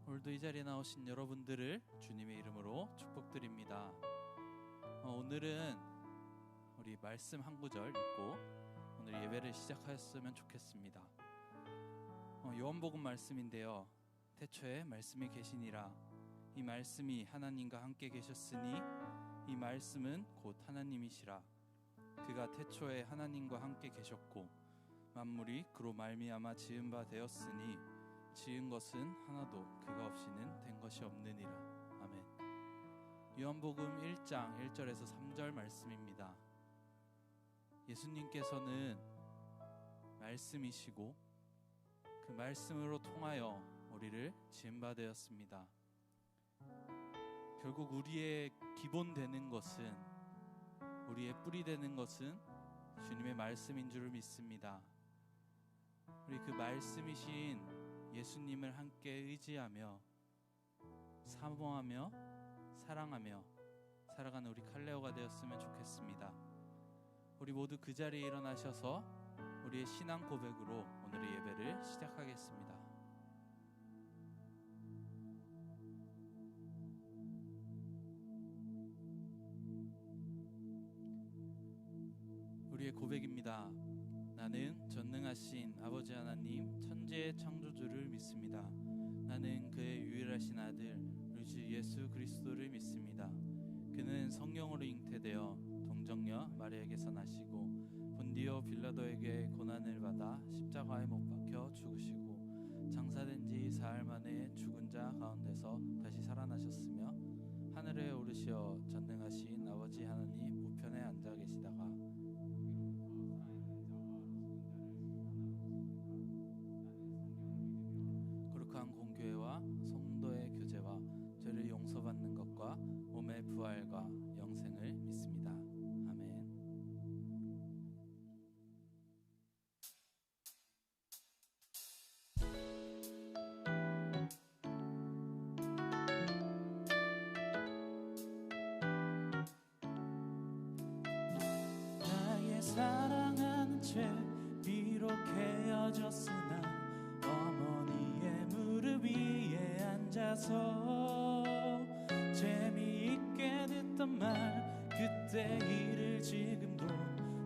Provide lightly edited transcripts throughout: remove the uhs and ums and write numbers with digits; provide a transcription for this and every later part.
오늘도 이 자리에 나오신 여러분들을 주님의 이름으로 축복드립니다. 오늘은 우리 말씀 한 구절 읽고 오늘 예배를 시작하였으면 좋겠습니다. 요한복음 말씀인데요. 태초에 말씀이 계시니라. 이 말씀이 하나님과 함께 계셨으니 이 말씀은 곧 하나님이시라. 그가 태초에 하나님과 함께 계셨고 만물이 그로 말미암아 지은 바 되었으니 지은 것은 하나도 그가 없이는 된 것이 없느니라. 아멘. 요한복음 1장 1절에서 3절 말씀입니다. 예수님께서는 말씀이시고 그 말씀으로 통하여 우리를 지은 바 되었습니다. 결국 우리의 기본 되는 것은, 우리의 뿌리 되는 것은 주님의 말씀인 줄 믿습니다. 우리 그 말씀이신 예수님을 함께 의지하며 사모하며 사랑하며 살아가는 우리 칼레오가 되었으면 좋겠습니다. 우리 모두 그 자리에 일어나셔서 우리의 신앙 고백으로 오늘의 예배를 시작하겠습니다. 우리의 고백입니다. 나는 전능하신 아버지 하나님 천지의 창조주를 믿습니다. 나는 그의 유일하신 아들 우리 주 예수 그리스도를 믿습니다. 그는 성령으로 잉태되어 동정녀 마리아에게서 나시고 본디오 빌라도에게 고난을 받아 십자가에 못 박혀 죽으시고 장사된 지 사흘 만에 죽은 자 가운데서 다시 살아나셨으며 하늘에 오르시어 전능하신 아버지 하나님 우편에 앉아 계시다가 공교회와 성도의 교제와 죄를 용서받는 것과 몸의 부활과 영생을 믿습니다. 아멘. 나의 사랑하는 죄 비록 헤어졌으나 어머니의 무릎 위에 앉아서 재미있게 듣던 말 그때 일을 지금도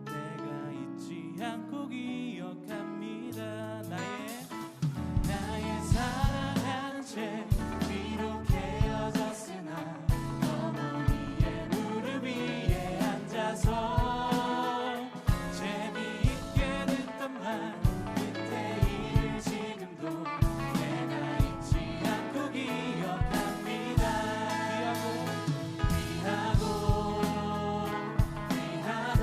내가 잊지 않고 기억합니다. 나의 사랑하는 죄 비록 헤어졌으나 어머니의 무릎 위에 앉아서 재미있게 듣던 말 그때 일을 지금도 내가 잊지 않고 기억합니다. 귀하고 귀하고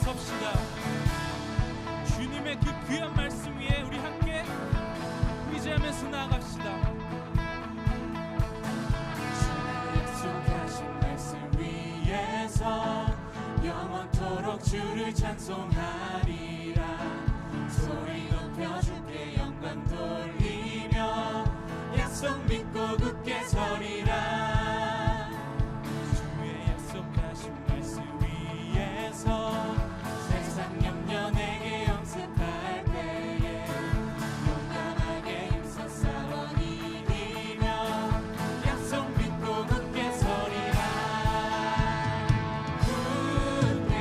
섭시다. 주님의 그 귀한 말씀 위에 우리 함께 의지하면서 나아갑시다. 주의 약속하신 말씀 위에서 영원토록 주를 찬송하리라. 소리 높여 주께 영광 돌리며 약속 믿고 굳게 서리라. 주의 약속하신 말씀 위에서 세상 염려 내게 영습할 때에 용감하게 힘써 싸워 이기며 약속 믿고 굳게 서리라. 굳게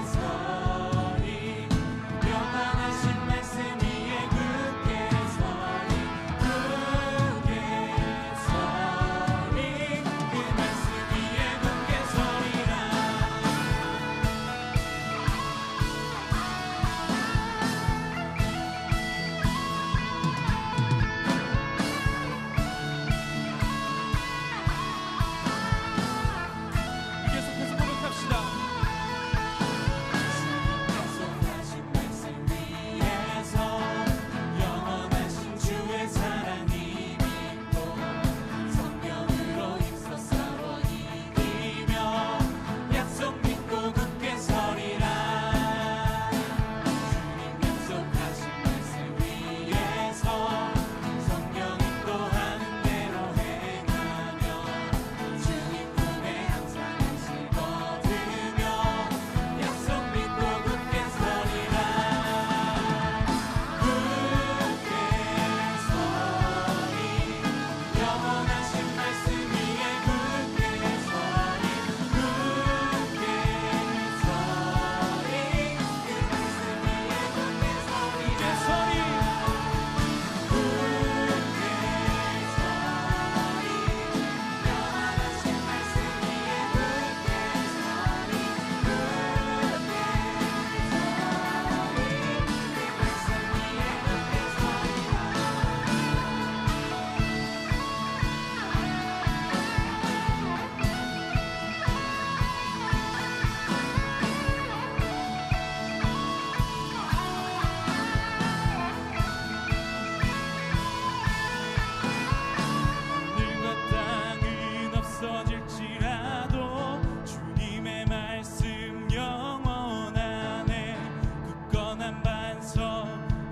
서리 영원하신 말씀 위에 굳게 서리. 굳게 서리 그 말씀 위에 굳게 서리라. 계속해서 고백합시다. 약속하신 말씀 위에서 영원하신 주의 사랑이 믿고 성령으로 힘써 싸워 이기며 약속 믿고 굳게 서리라. 주님 약속하신 말씀 위에서 성령 인도하는 대로 행하며 주님 품에 항상 안식 얻으며 약속 믿고 굳게 서리라. 굳게 서리 영원하신 말씀 위에 굳게 서리. 굳게 서리 그 말씀 위에 굳게 서리라. 서리 굳게 서리 영원하신 말씀 위에 굳게 서리. 굳게 하늘과 땅은 없어질지라도 주님의 말씀 영원하네. 굳건한 반석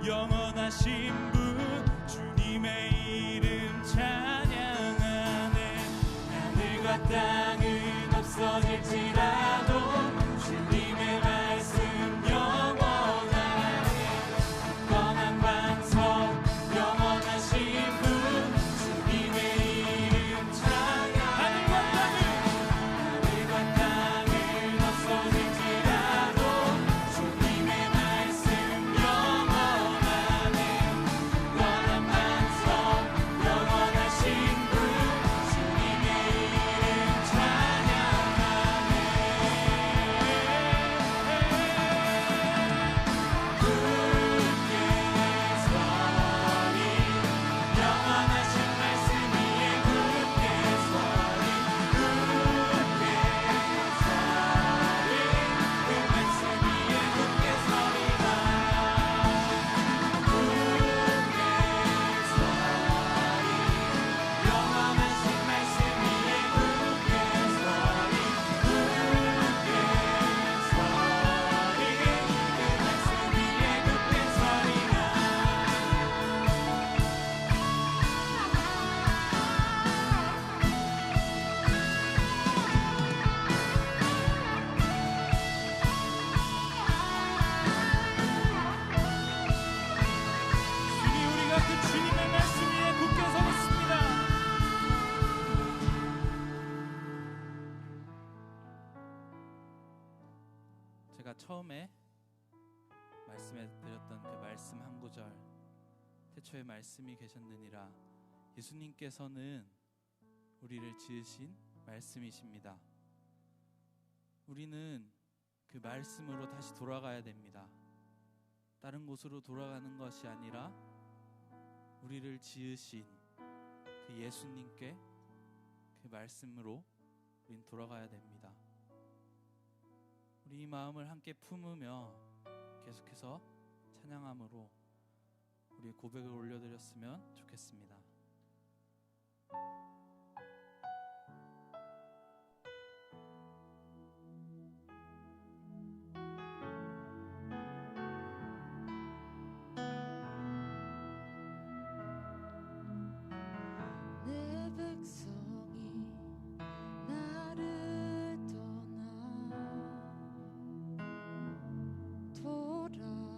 영원하신 분 주님의 이름 찬양하네. 하늘과 땅은 없어질지라도 주님의 말씀 영원하네. 굳건한 반석 영원하신 분 주님의 이름 찬양하네. 하늘과 땅은 없어질지라도 주님의 말씀 영원하네. 굳건한 반석 영원하신 분 주님의 이름 찬양하네. 굳게 서리 영원하신 말씀 위에 굳게 서리. 굳게 서리 그 말씀 위에 굳게 서리라. 굳게 서리 영원하신 말씀 위에 굳게 서리. 굳게 서리 그 말씀 위에 굳게 서리라. 주님, 우리가 그 주님의 말씀 위에 굳게 서겠습니다. 제가 처음에 말씀해 드렸던 그 말씀 한 구절, 태초에 말씀이 계셨느니라. 예수님께서는 우리를 지으신 말씀이십니다. 우리는 그 말씀으로 다시 돌아가야 됩니다. 다른 곳으로 돌아가는 것이 아니라 우리를 지으신 그 예수님께 그 말씀으로 우린 돌아가야 됩니다. 우리 이 마음을 함께 품으며 계속해서 찬양함으로 우리의 고백을 올려드렸으면 좋겠습니다. 내 백성이 나를 떠나 돌아섰지만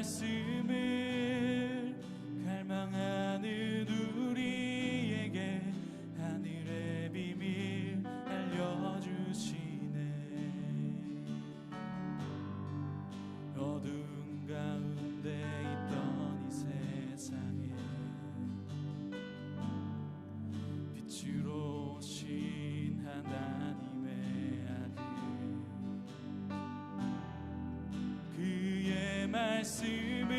말씀을 갈망하는 우리에게 하늘의 비밀 알려주시네. 어두운 가운데 있던 이 세상에 빛으로 오신 하나님의 아들, 그의 말씀을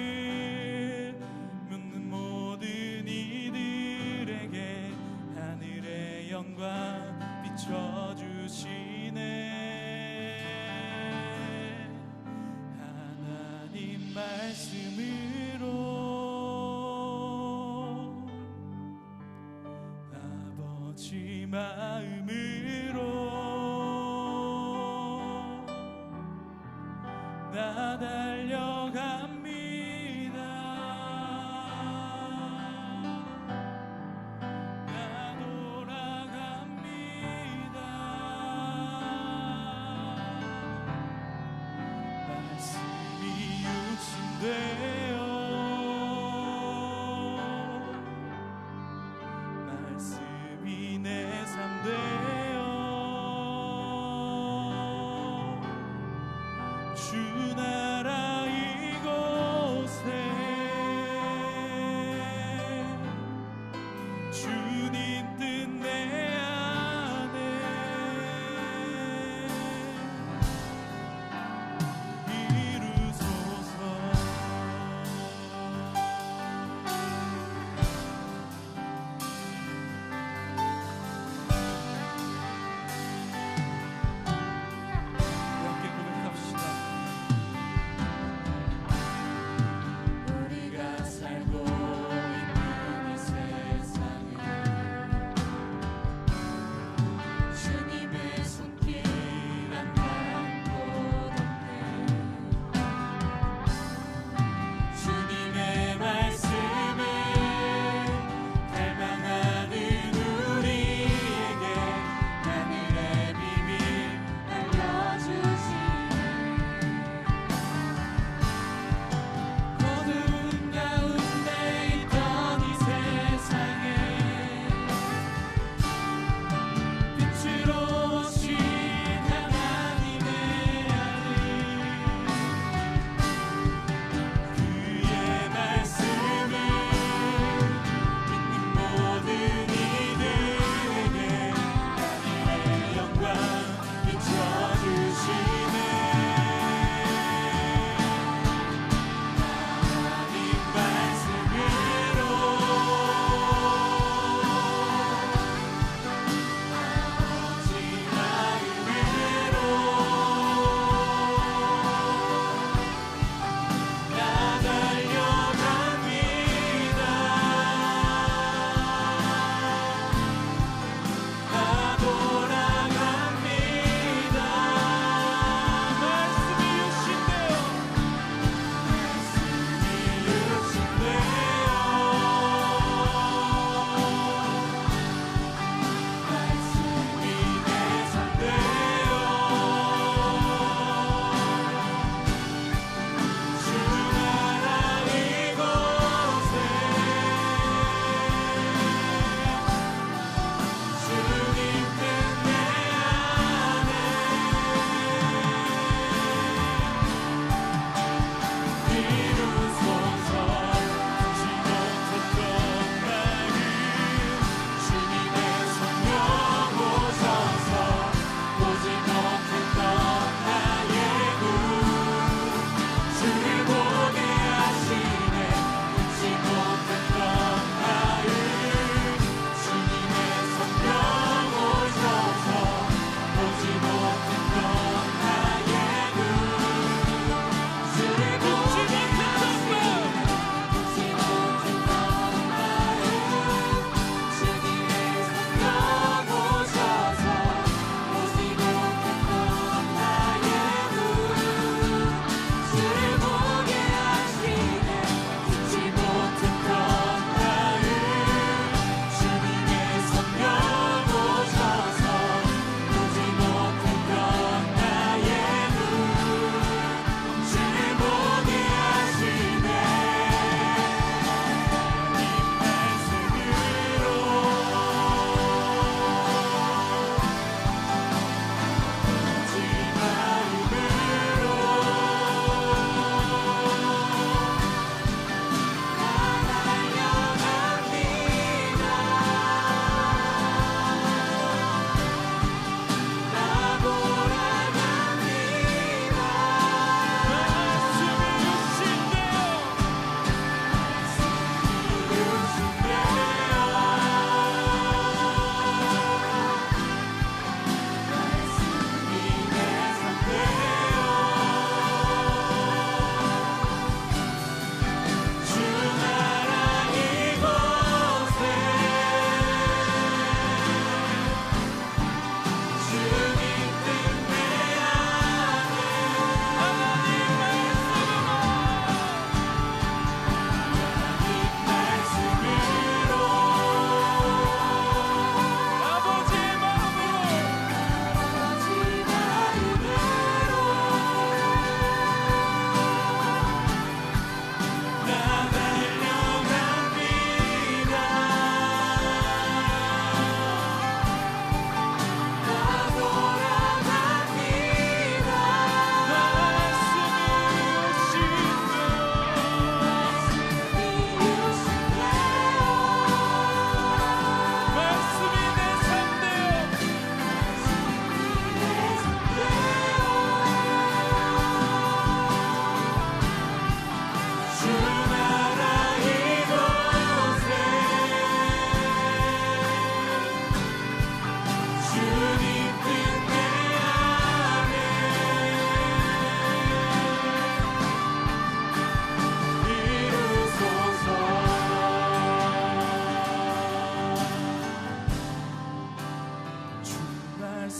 묻는 모든 이들에게 하늘의 영광 비춰주시네. 하나님 말씀으로 아버지 마음으로 나 달려갑니다. 나 돌아갑니다. 말씀이 육신 되어 말씀이 내 삶 되어 주 나라 이곳에 주님 뜻 내 안에 이루소서. 함께 고백합시다.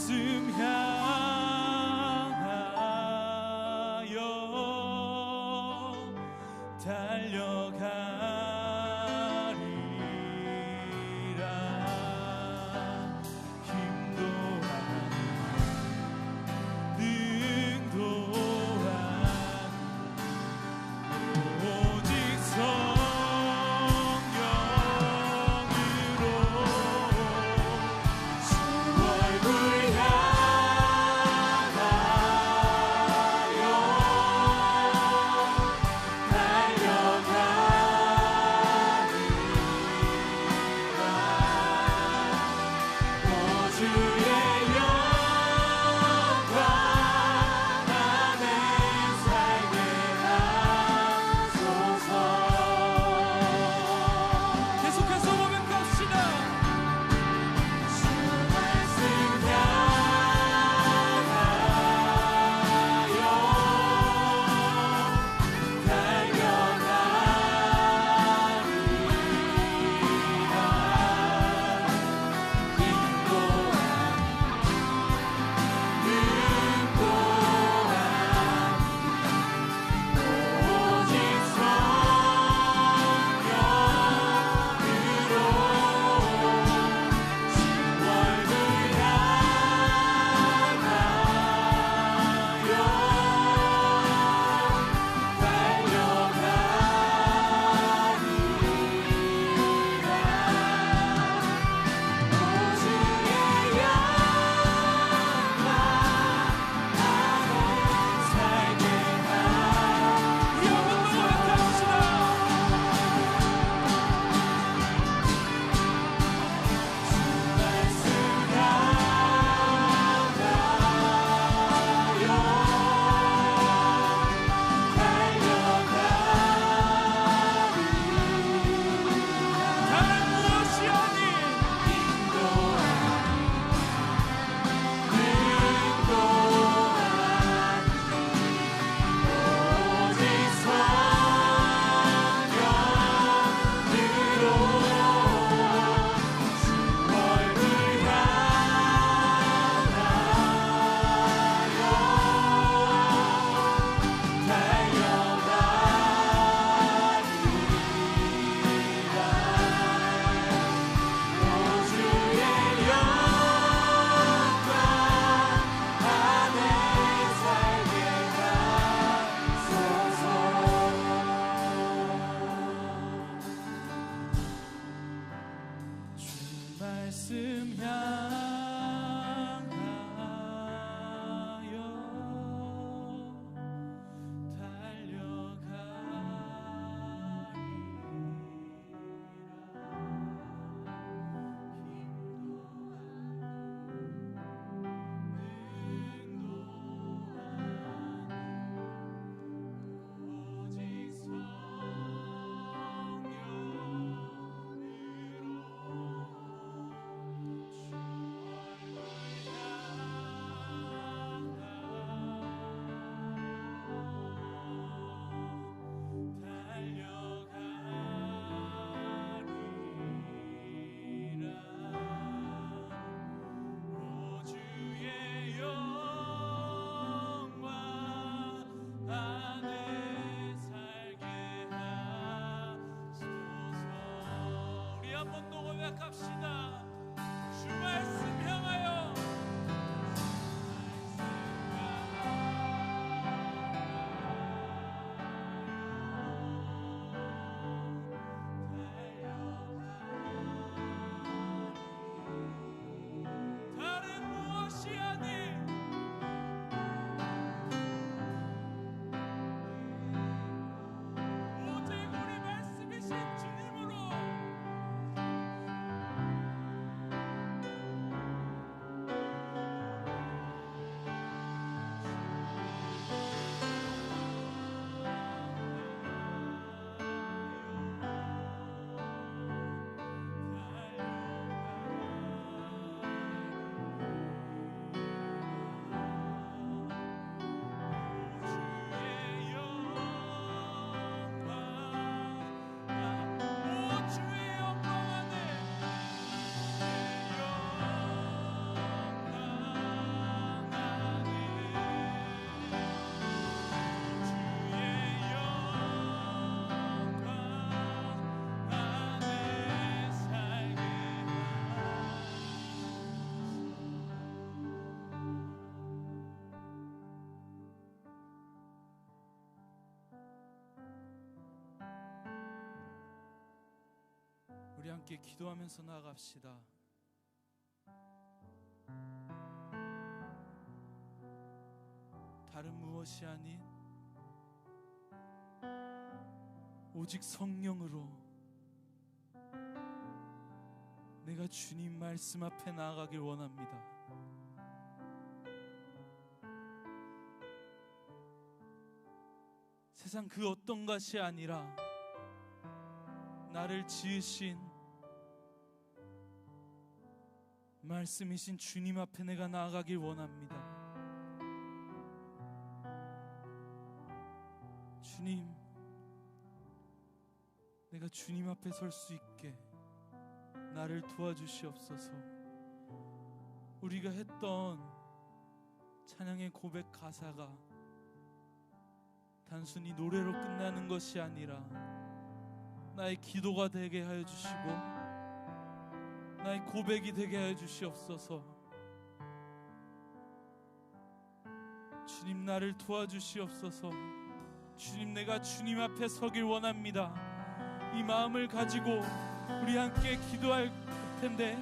말씀 향하여 달려가리라. 힘도 아니 능도 아니 오직 성령으로 주 얼굴 향하여 달려가리라. 오 주의 영광 안에 살게 하소서. 계속해서 고백합시다. 주 말씀 고백합시다. 주 말씀 향하여 다른 무엇이 아닌 오직 우리 말씀이신 주님으로 함께 기도하면서 나아갑시다. 다른 무엇이 아닌 오직 성령으로 내가 주님 말씀 앞에 나아가길 원합니다. 세상 그 어떤 것이 아니라 나를 지으신 말씀이신 주님 앞에 내가 나아가길 원합니다. 주님, 내가 주님 앞에 설 수 있게 나를 도와주시옵소서. 우리가 했던 찬양의 고백 가사가 단순히 노래로 끝나는 것이 아니라 나의 기도가 되게 하여 주시고 나의 고백이 되게 하여 주시옵소서. 주님, 나를 도와주시옵소서. 주님, 내가 주님 앞에 서길 원합니다. 이 마음을 가지고 우리 함께 기도할 텐데,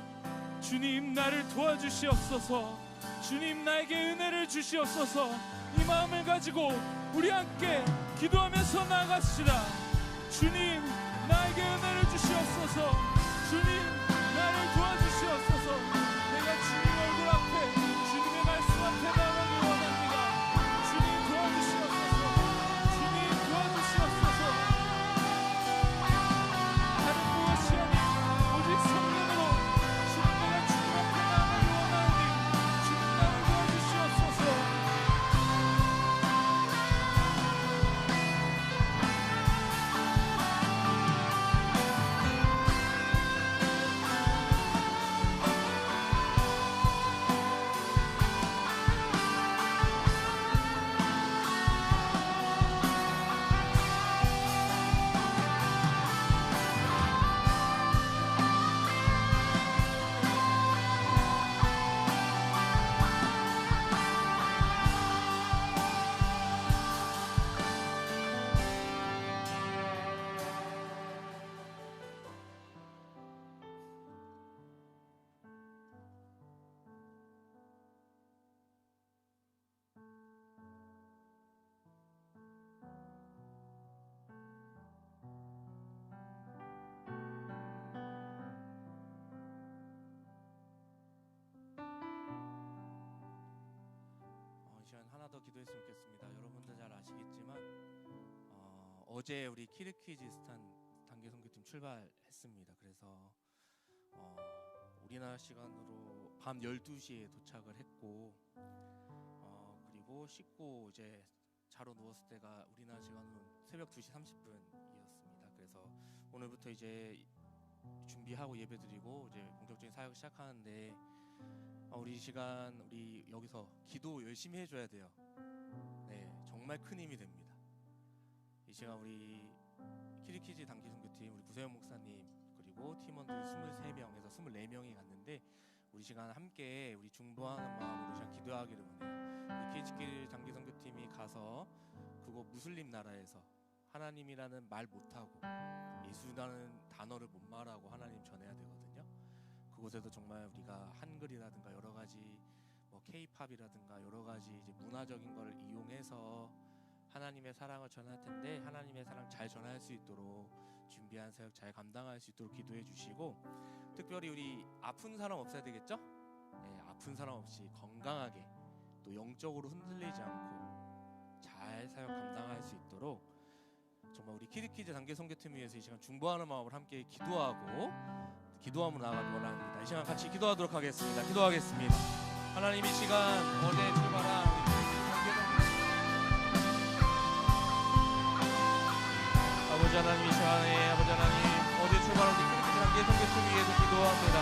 주님, 나를 도와주시옵소서. 주님, 나에게 은혜를 주시옵소서. 이 마음을 가지고 우리 함께 기도하면서 나아갑시다. 주님, 나에게 은혜를 주시옵소서. 주님, 나를 도와주시옵소서. 내가 주님 얼굴 앞에, 주님의 말씀 앞에 나아가길 원합니다. 주님, 도와주시옵소서. 주님, 도와주시옵소서. 다른 무엇이 아닌 오직 성령으로 주님, 내가 주님 앞에 나아가길 원하오니 주님, 나를 도와주시옵소서. 하나 더 기도했으면 좋겠습니다. 여러분들 잘 아시겠지만 어제 우리 키르키즈스탄 단기 선교팀 출발했습니다. 그래서 우리나라 시간으로 밤 12시에 도착을 했고 그리고 씻고 이제 자러 누웠을 때가 우리나라 시간으로 새벽 2시 30분이었습니다. 그래서 오늘부터 이제 준비하고 예배드리고 이제 본격적인 사역을 시작하는데 우리 시간 우리 여기서 기도 열심히 해줘야 돼요. 네, 정말 큰 힘이 됩니다. 이 시간 우리 키르키즈 단기 선교팀 우리 구세현 목사님 그리고 팀원들 23명에서 24명이 갔는데 우리 시간 함께 우리 중보하는 마음으로 시간 기도하기를 원해요. 우리 키르키즈 단기 선교팀이 가서 그곳 무슬림 나라에서 하나님이라는 말 못하고 예수라는 단어를 못 말하고 하나님 전해야 되거든요. 그곳에도 정말 우리가 한글이라든가 여러 가지 뭐 K-팝이라든가 여러 가지 이제 문화적인 걸 이용해서 하나님의 사랑을 전할 텐데 하나님의 사랑 잘 전할 수 있도록 준비한 사역 잘 감당할 수 있도록 기도해 주시고, 특별히 우리 아픈 사람 없어야 되겠죠? 네, 아픈 사람 없이 건강하게 또 영적으로 흔들리지 않고 잘 사역 감당할 수 있도록 정말 우리 키르키즈 단기 선교팀 위해서 이 시간 중보하는 마음으로 함께 기도함으로 나아가기 원합니다. 이 시간 같이 기도하도록 하겠습니다. 기도하겠습니다. 하나님, 이 시간 어제 출발한 아버지 하나님, 이 시간에 아버지 하나님 어제 출발한 우리 키르키즈 단기 선교팀 위해서 기도합니다.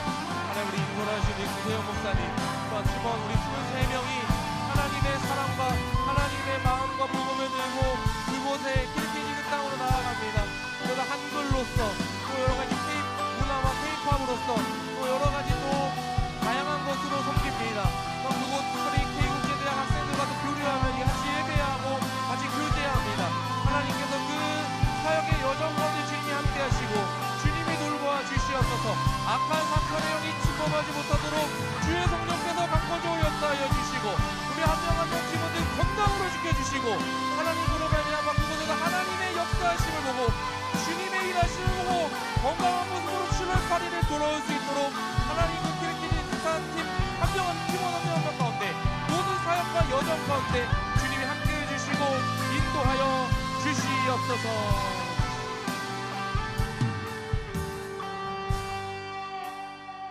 하나님, 우리 인솔하신 우리 구세영 목사님 또한 팀원 우리 23명이 하나님의 사랑과 하나님의 마음과 복음을 들고 그곳에 키르키즈 땅으로 나아갑니다. 그래서 한글로서 또 여러 가지 문화와 K-팝으로서 또 여러 가지 또 다양한 것으로 섬깁니다. 또 그곳 우리 K-국제대학 학생들과 또 교류하며 같이 예배하고 같이 교제합니다. 하나님께서 그 사역의 여정 가운데 주님이 함께 하시고 주님이 돌보아 주시옵소서. 있도록 주의 성령께서 강권적으로 역사하여 주시고 우리 한 명 한 명 팀원들 건강으로 지켜주시고 하나님으로 말미암아 그곳에서 하나님의 역사하심을 보고 주님의 일하심을 보고 건강한 모습으로 7월 8일에 돌아올 수 있도록 하나님은 키리키리 사팀 한 명 한 팀원 한 명 한 명 가운데 모든 사역과 여정 가운데 주님이 함께해 주시고 인도하여 주시옵소서.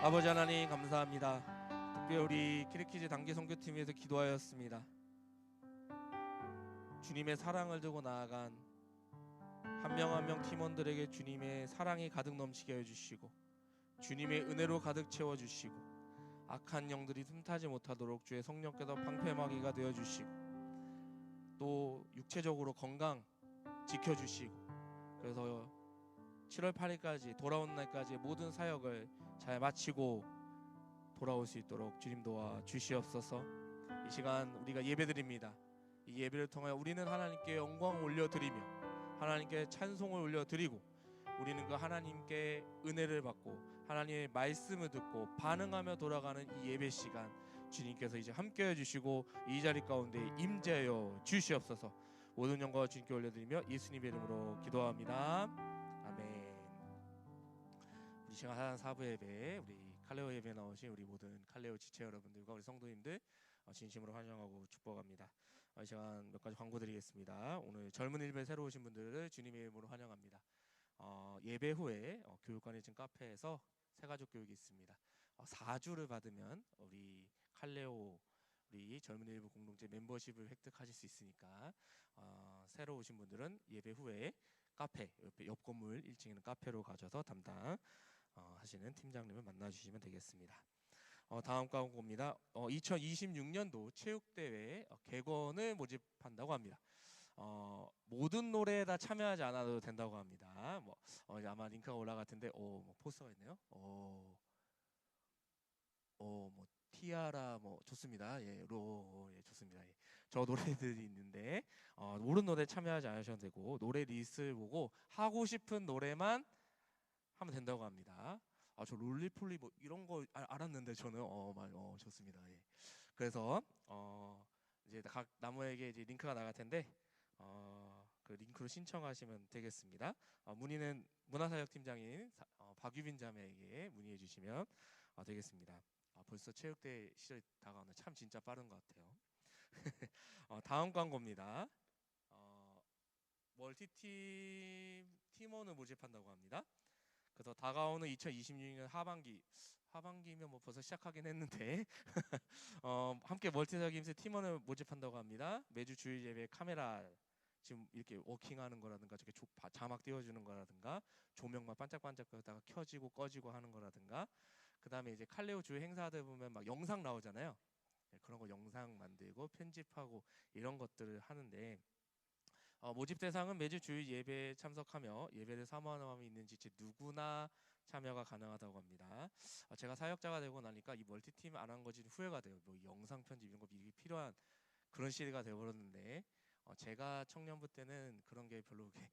아버지 하나님 감사합니다. 특별히 우리 키리키즈 단기 선교팀에서 기도하였습니다. 주님의 사랑을 두고 나아간 한 명 한 명 팀원들에게 주님의 사랑이 가득 넘치게 해주시고 주님의 은혜로 가득 채워주시고 악한 영들이 틈타지 못하도록 주의 성령께서 방패막이가 되어주시고 또 육체적으로 건강 지켜주시고 그래서 7월 8일까지 돌아오는 날까지 모든 사역을 잘 마치고 돌아올 수 있도록 주님 도와 주시옵소서. 이 시간 우리가 예배드립니다. 이 예배를 통하여 우리는 하나님께 영광을 올려드리며 하나님께 찬송을 올려드리고 우리는 그 하나님께 은혜를 받고 하나님의 말씀을 듣고 반응하며 돌아가는 이 예배 시간 주님께서 이제 함께해 주시고 이 자리 가운데 임재하여 주시옵소서. 모든 영광을 주님께 올려드리며 예수님의 이름으로 기도합니다. 아멘. 우리 시간 하단 사부 예배 우리 칼레오 예배 나오신 우리 모든 칼레오 지체 여러분들과 우리 성도님들 진심으로 환영하고 축복합니다. 이 시간 몇 가지 광고 드리겠습니다. 오늘 젊은 일배 새로 오신 분들을 주님의 이름으로 환영합니다. 예배 후에 교육관이 지금 카페에서 새가족 교육이 있습니다. 4주를 받으면 우리 칼레오 우리 젊은 일부 공동체 멤버십을 획득하실 수 있으니까 새로 오신 분들은 예배 후에 카페 옆 건물 1층에 있는 카페로 가셔서 담당 하시는 팀장님을 만나주시면 되겠습니다. 다음 광고입니다. 2026년도 체육대회 객원을 모집한다고 합니다. 모든 노래에 다 참여하지 않아도 된다고 합니다. 아마 링크가 올라갈 텐데, 뭐 포스터가 있네요. 뭐 티아라 좋습니다. 예, 좋습니다. 예. 저 노래들이 있는데 모르는 노래 참여하지 않으셔도 되고 노래 리스트를 보고 하고 싶은 노래만 하면 된다고 합니다. 저 롤리폴리 이런 거 알았는데 저는 좋습니다. 예. 그래서 이제 각 나무에게 이제 링크가 나갈 텐데 그 링크로 신청하시면 되겠습니다. 문의는 문화사역팀장인 박유빈 자매에게 문의해 주시면 되겠습니다. 벌써 체육대회 시절이 다가오네. 참 진짜 빠른 것 같아요. 다음 광고입니다. 멀티팀 팀원을 모집한다고 합니다. 그래서 다가오는 2026년 하반기면 벌써 시작하긴 했는데 함께 멀티사역임새 팀원을 모집한다고 합니다. 매주 주일 예배 카메라 지금 이렇게 워킹하는 거라든가 저렇게 자막 띄워주는 거라든가 조명만 반짝반짝 거다가 켜지고 꺼지고 하는 거라든가 그 다음에 이제 칼레오 주요 행사들 보면 막 영상 나오잖아요. 그런 거 영상 만들고 편집하고 이런 것들을 하는데 모집 대상은 매주 주일 예배에 참석하며 예배를 사모하는 마음이 있는 지체 누구나 참여가 가능하다고 합니다. 제가 사역자가 되고 나니까 이 멀티팀 안 한 거지 후회가 돼요. 영상 편집 이런 거 미리 필요한 그런 시대가 되어버렸는데 제가 청년부 때는 그런 게 별로 그렇게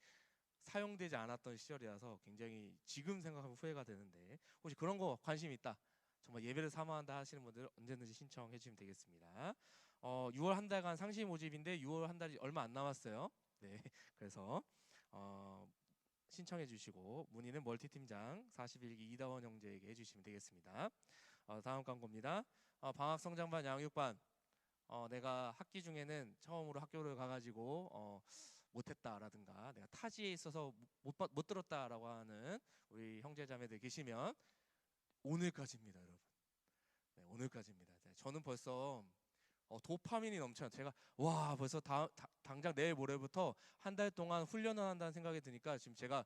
사용되지 않았던 시절이라서 굉장히 지금 생각하면 후회가 되는데 혹시 그런 거 관심 있다 정말 예배를 사모한다 하시는 분들 언제든지 신청해 주시면 되겠습니다. 6월 한 달간 상시 모집인데 6월 한 달이 얼마 안 남았어요. 네, 그래서 신청해 주시고 문의는 멀티팀장 41기 이다원 형제에게 해주시면 되겠습니다. 다음 광고입니다. 방학 성장반 양육반 내가 학기 중에는 처음으로 학교를 가가지고 못했다라든가 내가 타지에 있어서 못 들었다라고 하는 우리 형제자매들 계시면 오늘까지입니다, 여러분. 네, 오늘까지입니다. 저는 벌써 도파민이 넘쳐요. 제가 벌써 당장 내일 모레부터 한 달 동안 훈련을 한다는 생각이 드니까 지금 제가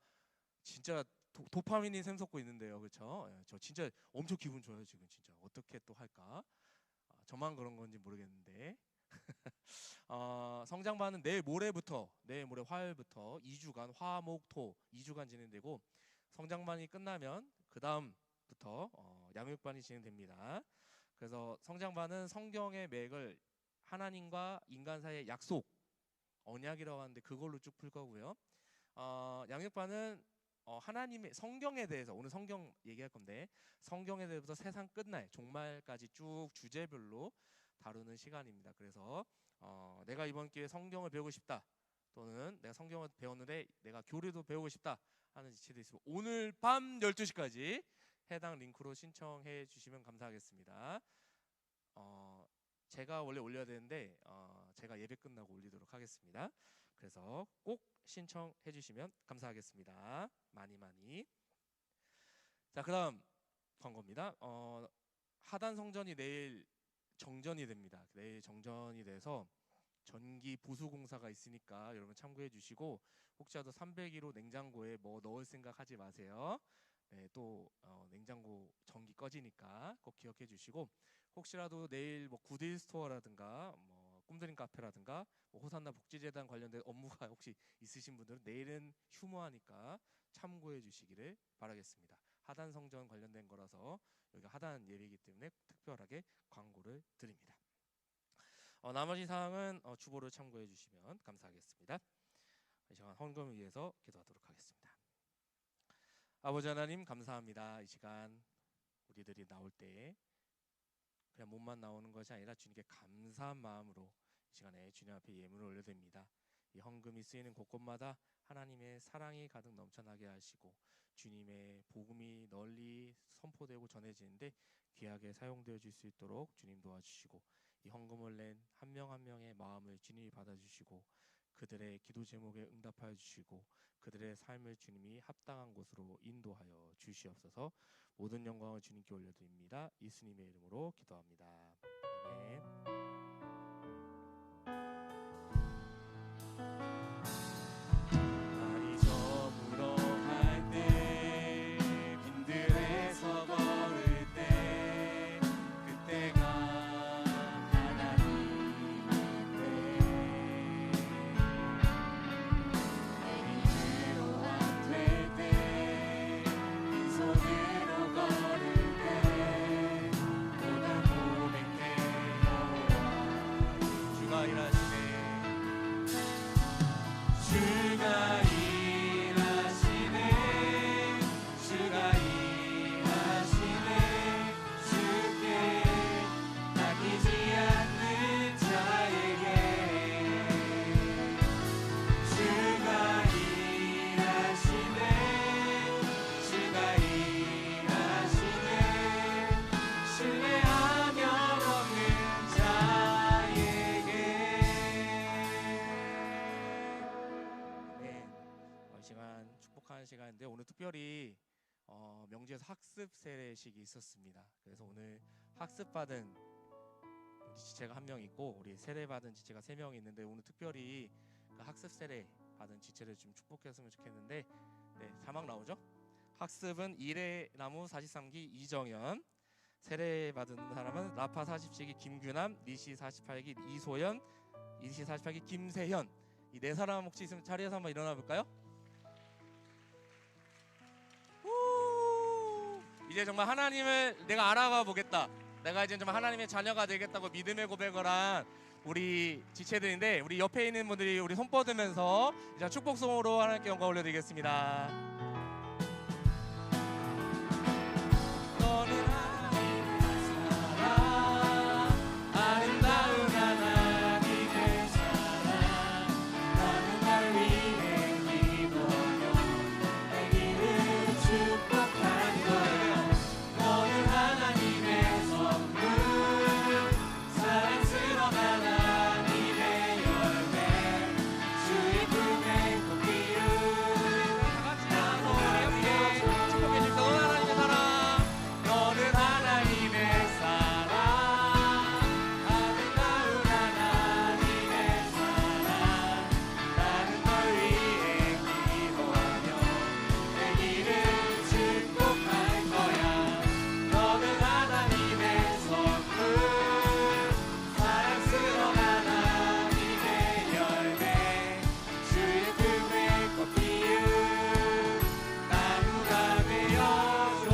진짜 도파민이 샘솟고 있는데요, 그렇죠? 저 진짜 엄청 기분 좋아요 지금. 진짜 어떻게 또 할까? 저만 그런 건지 모르겠는데 성장반은 내일 모레 화요일부터 2주간 화목토 2주간 진행되고 성장반이 끝나면 그 다음부터 양육반이 진행됩니다. 그래서 성장반은 성경의 맥을 하나님과 인간 사이의 약속 언약이라고 하는데 그걸로 쭉 풀 거고요. 양육반은 하나님의 성경에 대해서 오늘 성경 얘기할 건데 성경에 대해서 세상 끝날 종말까지 쭉 주제별로 다루는 시간입니다. 그래서 내가 이번 기회에 성경을 배우고 싶다 또는 내가 성경을 배웠는데 내가 교리도 배우고 싶다 하는 지체도 있으면 오늘 밤 12시까지 해당 링크로 신청해 주시면 감사하겠습니다. 제가 원래 올려야 되는데 제가 예배 끝나고 올리도록 하겠습니다. 그래서 꼭 신청해 주시면 감사하겠습니다. 많이. 자, 그다음 광고입니다. 하단 성전이 내일 정전이 됩니다. 내일 정전이 돼서 전기 보수 공사가 있으니까 여러분 참고해 주시고 혹시라도 301호 냉장고에 뭐 넣을 생각 하지 마세요. 네, 또 냉장고 전기 꺼지니까 꼭 기억해 주시고 혹시라도 내일 뭐 구딜 스토어라든가 뭐 꿈드림 카페라든가 뭐 호산나 복지재단 관련된 업무가 혹시 있으신 분들은 내일은 휴무하니까 참고해 주시기를 바라겠습니다. 하단 성전 관련된 거라서 여기가 하단 예배이기 때문에 특별하게 광고를 드립니다. 나머지 사항은 주보를 참고해 주시면 감사하겠습니다. 이 시간 헌금을 위해서 기도하도록 하겠습니다. 아버지 하나님 감사합니다. 이 시간 우리들이 나올 때 그냥 몸만 나오는 것이 아니라 주님께 감사한 마음으로 이 시간에 주님 앞에 예물을 올려드립니다. 이 헌금이 쓰이는 곳곳마다 하나님의 사랑이 가득 넘쳐나게 하시고 주님의 복음이 널리 선포되고 전해지는데 귀하게 사용되어 줄 수 있도록 주님 도와주시고 이 헌금을 낸 한 명 한 명의 마음을 주님이 받아주시고 그들의 기도 제목에 응답하여 주시고 그들의 삶을 주님이 합당한 곳으로 인도하여 주시옵소서. 모든 영광을 주님께 올려드립니다. 예수님의 이름으로 기도합니다. 아멘. 시간인데 오늘 특별히 명지에서 학습 세례식이 있었습니다. 그래서 오늘 학습받은 지체가 한 명 있고 우리 세례받은 지체가 3명이 있는데 오늘 특별히 그 학습 세례 받은 지체를 좀 축복했으면 좋겠는데 네, 자막 나오죠? 학습은 이래나무 43기 이정현, 세례받은 사람은 라파 40시기 김규남, 니시 48기 이소연, 이시 48기 김세현. 이 4사람 혹시 있으면 자리에서 한번 일어나 볼까요? 이제 정말 하나님을 내가 알아봐 보겠다. 내가 이제 정말 하나님의 자녀가 되겠다고 믿음의 고백을 한 우리 지체들인데 우리 옆에 있는 분들이 우리 손 뻗으면서 이제 축복송으로 하나님께 영광 올려드리겠습니다. 너는 하나님의 사랑 아름다운 하나님의 사랑 나는 날 위해 기도하며 내 길을 축복한 거야. 너는 하나님의 선물 사랑스러운 하나님의 열매 주의 품에 꼭 피운 나무 위에 축복해 주셔서 너는 하나님의 사랑 너는 하나님의 사랑 아름다운 하나님의 사랑 나는 널 위해 기도하며 내 길을 축복할 거야. 너는 하나님의 선물 사랑스러운 하나님의 열매 주의 품에 꽃 피운 나무가 되어줘.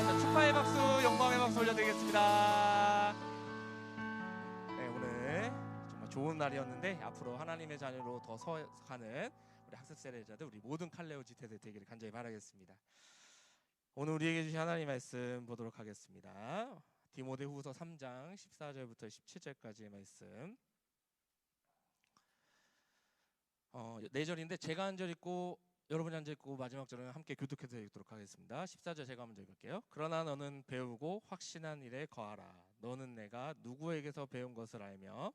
자, 축하의 박수 영광의 박수 올려드리겠습니다. 네, 오늘 정말 좋은 날이었는데 앞으로 하나님의 자녀로 더 서가는 우리 학습 세례자들 우리 모든 칼레오 지태들 되기를 간절히 바라겠습니다. 오늘 우리에게 주신 하나님 말씀 보도록 하겠습니다. 디모데후서 3장 14절부터 17절까지의 말씀. 4절인데 제가 한 절 읽고 여러분이 한 절 읽고 마지막 절은 함께 교독해서 읽도록 하겠습니다. 14절 제가 먼저 읽을게요. 그러나 너는 배우고 확신한 일에 거하라. 너는 내가 누구에게서 배운 것을 알며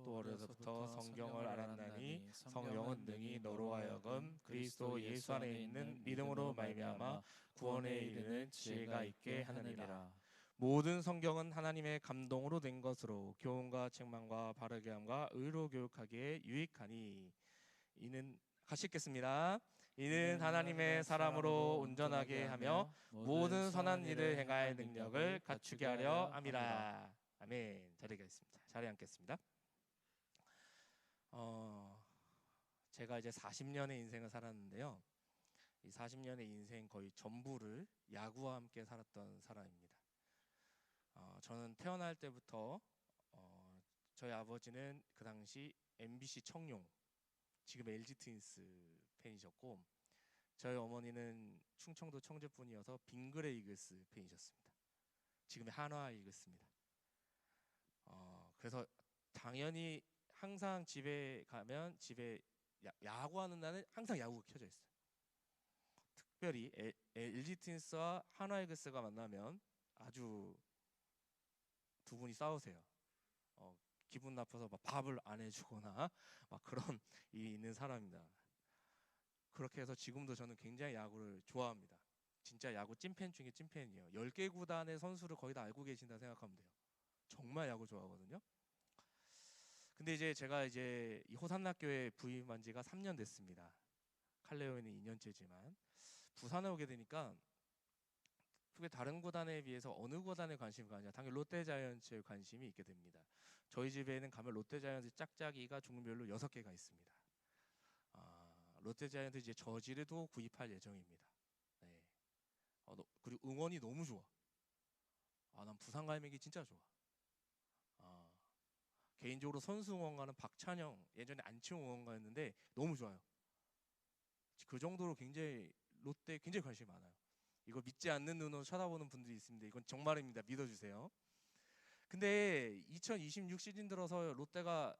또 어려서부터 성경을 알았나니 성령은 능히 너로 하여금 그리스도 예수 안에 있는 믿음으로 말미암아 구원에 이르는 지혜가 있게 하느니라. 모든 성경은 하나님의 감동으로 된 것으로 교훈과 책망과 바르게 함과 의로 교육하기에 유익하니 이는 같이 읽겠습니다. 이는 하나님의 사람으로 온전하게 하며 모든 선한 일을 행할 능력을 갖추게 하려 함이라. 아멘. 자리에 있습니다. 자리에 앉겠습니다. 제가 이제 40년의 인생을 살았는데요. 이 40년의 인생 거의 전부를 야구와 함께 살았던 사람입니다. 저는 태어날 때부터 저희 아버지는 그 당시 MBC 청룡, 지금 LG 트윈스 팬이셨고 저희 어머니는 충청도 청주분이어서 빙그레 이글스 팬이셨습니다. 지금의 한화 이글스입니다. 그래서 당연히 항상 집에 가면 집에 야구하는 날은 항상 야구가 켜져 있어요. 특별히 LG 트윈스와 한화 이글스가 만나면 아주 두 분이 싸우세요. 기분 나빠서 막 밥을 안 해주거나 막 그런 일이 있는 사람입니다. 그렇게 해서 지금도 저는 굉장히 야구를 좋아합니다. 진짜 야구 찐팬 중에 찐팬이에요. 10개 구단의 선수를 거의 다 알고 계신다 생각하면 돼요. 정말 야구 좋아하거든요. 근데 이제 제가 이제 이 호산학교에 부임한 지가 3년 됐습니다. 칼레오에는 2년째지만 부산에 오게 되니까 크게 다른 구단에 비해서 어느 구단에 관심이 가냐, 당연히 롯데자이언츠에 관심이 있게 됩니다. 저희 집에는 가면 롯데자이언츠 짝짝이가 종류별로 6개가 있습니다. 롯데자이언츠 이제 저지르도 구입할 예정입니다. 네. 그리고 응원이 너무 좋아. 난 부산 갈매기 진짜 좋아. 개인적으로 선수 응원가는 박찬영, 예전에 안치홍 응원가였는데 너무 좋아요. 그 정도로 굉장히 롯데에 굉장히 관심이 많아요. 이거 믿지 않는 눈으로 쳐다보는 분들이 있습니다. 이건 정말입니다. 믿어주세요. 근데 2026 시즌 들어서 롯데가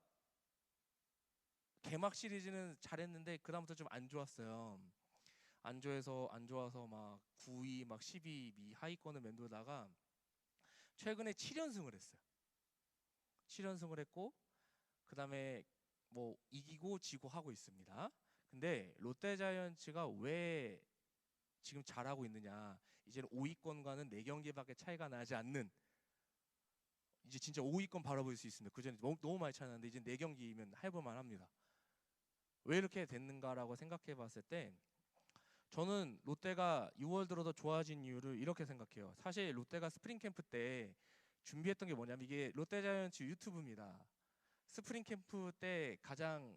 개막 시리즈는 잘했는데 그 다음부터 좀 안 좋았어요. 안 좋아서 막 9위, 막 12위 하위권을 맴돌다가 최근에 7연승을 했어요. 7연승을 했고 그 다음에 뭐 이기고 지고 하고 있습니다. 근데 롯데자이언츠가 왜 지금 잘하고 있느냐, 이제는 5위권과는 4경기밖에 차이가 나지 않는, 이제 진짜 5위권 바라볼 수 있습니다. 그전에 너무 많이 차이 나는데 이제 4경기면 해볼만 합니다. 왜 이렇게 됐는가라고 생각해 봤을 때 저는 롯데가 6월 들어서 좋아진 이유를 이렇게 생각해요. 사실 롯데가 스프링 캠프 때 준비했던 게 뭐냐면, 이게 롯데자이언츠 유튜브입니다. 스프링 캠프 때 가장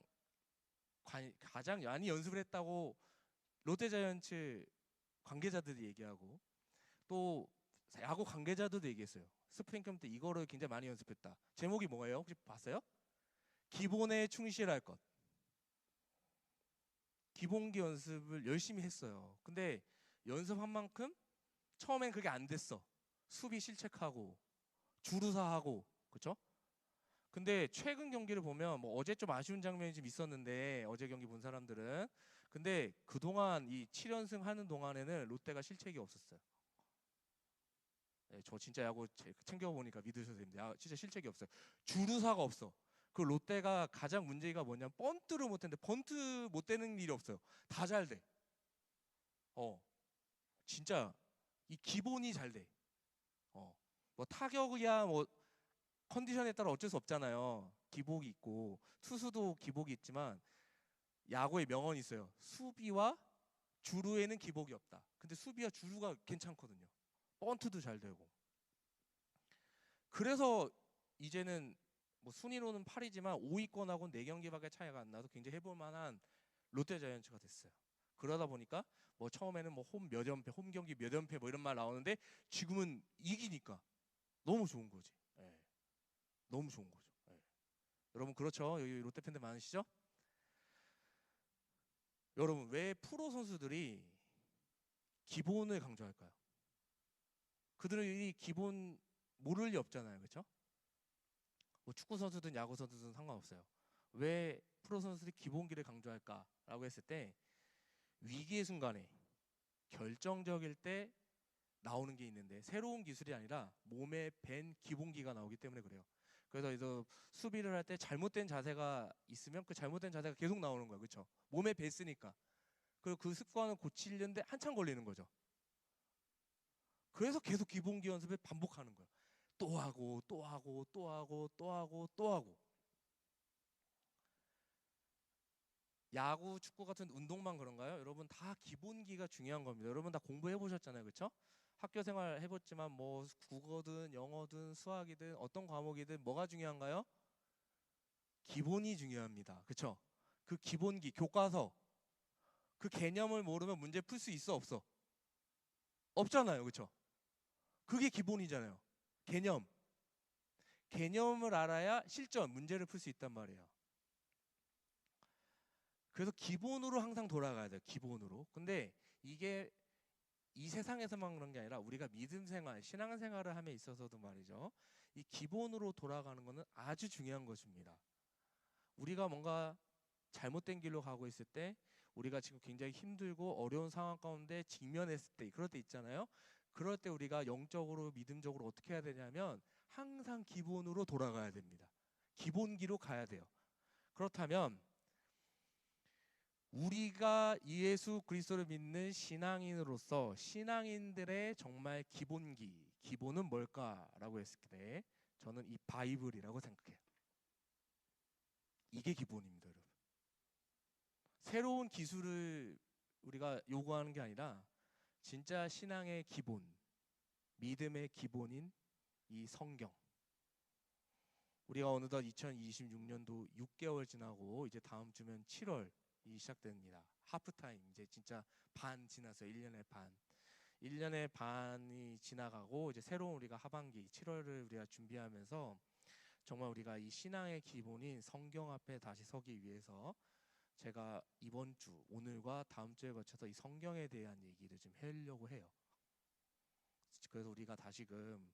많이 연습을 했다고 롯데자이언츠 관계자들이 얘기하고 또 야구 관계자들도 얘기했어요. 스프링 캠프 때 이거를 굉장히 많이 연습했다. 제목이 뭐예요? 혹시 봤어요? 기본에 충실할 것. 기본기 연습을 열심히 했어요. 근데 연습한 만큼 처음엔 그게 안 됐어. 수비 실책하고 주루사하고, 그렇죠? 근데 최근 경기를 보면 뭐 어제 좀 아쉬운 장면이 좀 있었는데, 어제 경기 본 사람들은, 근데 그동안 이 7연승 하는 동안에는 롯데가 실책이 없었어요. 네, 저 진짜 야구 챙겨보니까 믿으셔도 됩니다. 진짜 실책이 없어요. 주루사가 없어. 그 롯데가 가장 문제가 뭐냐면 번트를 못했는데, 번트 못 되는 일이 없어요. 다 잘 돼. 진짜 이 기본이 잘 돼. 뭐 타격이야 뭐 컨디션에 따라 어쩔 수 없잖아요. 기복이 있고 투수도 기복이 있지만 야구의 명언이 있어요. 수비와 주루에는 기복이 없다. 근데 수비와 주루가 괜찮거든요. 번트도 잘 되고. 그래서 이제는 뭐 순위로는 8위지만 5위권하고는 4경기밖에 차이가 안 나서 굉장히 해볼 만한 롯데자이언츠가 됐어요. 그러다 보니까 뭐 처음에는 뭐 홈 몇 연패, 홈 경기 몇 연패 뭐 이런 말 나오는데 지금은 이기니까 너무 좋은 거지. 네. 너무 좋은 거죠. 네. 여러분 그렇죠? 여기 롯데 팬들 많으시죠? 여러분, 왜 프로 선수들이 기본을 강조할까요? 그들이 기본 모를 리 없잖아요, 그렇죠? 뭐 축구 선수든 야구 선수든 상관없어요. 왜 프로 선수들이 기본기를 강조할까라고 했을 때 위기의 순간에 결정적일 때 나오는 게 있는데 새로운 기술이 아니라 몸에 밴 기본기가 나오기 때문에 그래요. 그래서 이제 수비를 할 때 잘못된 자세가 있으면 그 잘못된 자세가 계속 나오는 거예요, 그렇죠? 몸에 뱄으니까. 그리고 그 습관을 고치려는데 한참 걸리는 거죠. 그래서 계속 기본기 연습을 반복하는 거예요. 또 하고 또 하고 또 하고 또 하고 또 하고. 야구, 축구 같은 운동만 그런가요? 여러분 다 기본기가 중요한 겁니다. 여러분 다 공부해 보셨잖아요, 그렇죠? 학교 생활 해봤지만 뭐 국어든 영어든 수학이든 어떤 과목이든 뭐가 중요한가요? 기본이 중요합니다, 그렇죠? 그 기본기, 교과서, 그 개념을 모르면 문제 풀 수 있어, 없어? 없잖아요, 그렇죠? 그게 기본이잖아요. 개념. 개념을 알아야 실전, 문제를 풀 수 있단 말이에요. 그래서 기본으로 항상 돌아가야 돼요. 기본으로. 근데 이게 이 세상에서만 그런 게 아니라 우리가 믿음 생활, 신앙 생활을 함에 있어서도 말이죠. 이 기본으로 돌아가는 것은 아주 중요한 것입니다. 우리가 뭔가 잘못된 길로 가고 있을 때, 우리가 지금 굉장히 힘들고 어려운 상황 가운데 직면했을 때, 그럴 때 있잖아요. 그럴 때 우리가 영적으로, 믿음적으로 어떻게 해야 되냐면 항상 기본으로 돌아가야 됩니다. 기본기로 가야 돼요. 그렇다면 우리가 예수 그리스도를 믿는 신앙인으로서 신앙인들의 정말 기본기, 기본은 뭘까라고 했을 때 저는 이 바이블이라고 생각해요. 이게 기본입니다, 여러분. 새로운 기술을 우리가 요구하는 게 아니라 진짜 신앙의 기본, 믿음의 기본인 이 성경. 우리가 어느덧 2026년도 6개월 지나고 이제 다음 주면 7월이 시작됩니다. 하프타임, 이제 진짜 반 지났어요. 1년의 반. 1년의 반이 지나가고 이제 새로운 우리가 하반기 7월을 우리가 준비하면서 정말 우리가 이 신앙의 기본인 성경 앞에 다시 서기 위해서 제가 이번 주, 오늘과 다음 주에 거쳐서 이 성경에 대한 얘기를 좀 하려고 해요. 그래서 우리가 다시금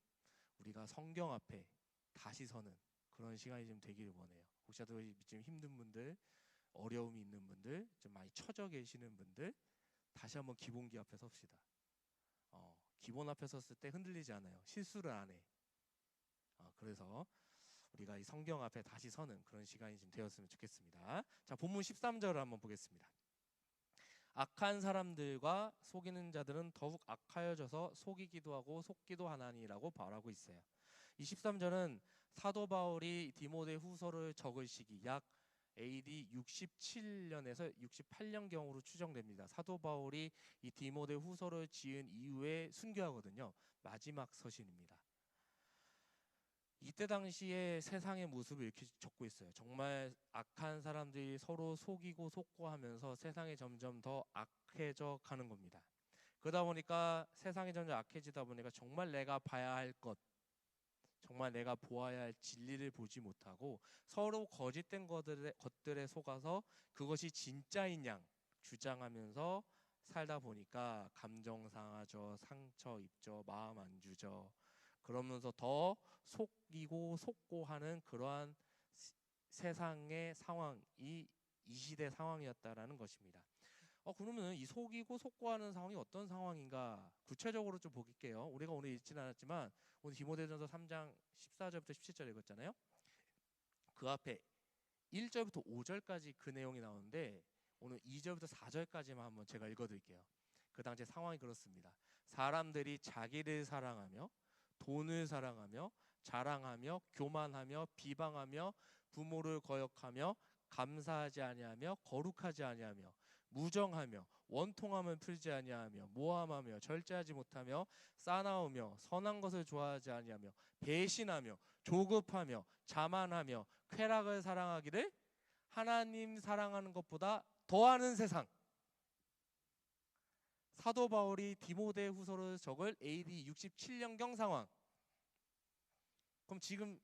우리가 성경 앞에 다시 서는 그런 시간이 좀 되기를 원해요. 혹시라도 좀 힘든 분들, 어려움이 있는 분들, 좀 많이 처져 계시는 분들, 다시 한번 기본기 앞에 섭시다. 기본 앞에 섰을 때 흔들리지 않아요. 실수를 안 해. 그래서 우리가 이 성경 앞에 다시 서는 그런 시간이 좀 되었으면 좋겠습니다. 자, 본문 13절을 한번 보겠습니다. 악한 사람들과 속이는 자들은 더욱 악하여져서 속이기도 하고 속기도 하나니라고 말하고 있어요. 이 13절은 사도 바울이 디모데 후서를 적을 시기 약 AD 67년에서 68년경으로 추정됩니다. 사도 바울이 이 디모데 후서를 지은 이후에 순교하거든요. 마지막 서신입니다. 이때 당시에 세상의 모습을 이렇게 적고 있어요. 정말 악한 사람들이 서로 속이고 속고하면서 세상이 점점 더 악해져 가는 겁니다. 그러다 보니까 세상이 점점 악해지다 보니까 정말 내가 봐야 할 것, 정말 내가 보아야 할 진리를 보지 못하고 서로 거짓된 것들에 속아서 그것이 진짜인 양 주장하면서 살다 보니까 감정 상하죠, 상처 입죠, 마음 안 주죠. 그러면서 더 속이고 속고하는 그러한 세상의 상황이 이 시대 상황이었다라는 것입니다. 그러면 이 속이고 속고하는 상황이 어떤 상황인가 구체적으로 좀 볼게요. 우리가 오늘 읽지는 않았지만 오늘 디모데전서 3장 14절부터 17절 읽었잖아요. 그 앞에 1절부터 5절까지 그 내용이 나오는데 오늘 2절부터 4절까지만 한번 제가 읽어드릴게요. 그 당시 상황이 그렇습니다. 사람들이 자기를 사랑하며 돈을 사랑하며 자랑하며 교만하며 비방하며 부모를 거역하며 감사하지 아니하며 거룩하지 아니하며 무정하며 원통함을 풀지 아니하며 모함하며 절제하지 못하며 싸나우며 선한 것을 좋아하지 아니하며 배신하며 조급하며 자만하며 쾌락을 사랑하기를 하나님 사랑하는 것보다 더하는 세상. 사도 바울이 디모데 후서를 적을 AD 67년경 상황. 그럼 지금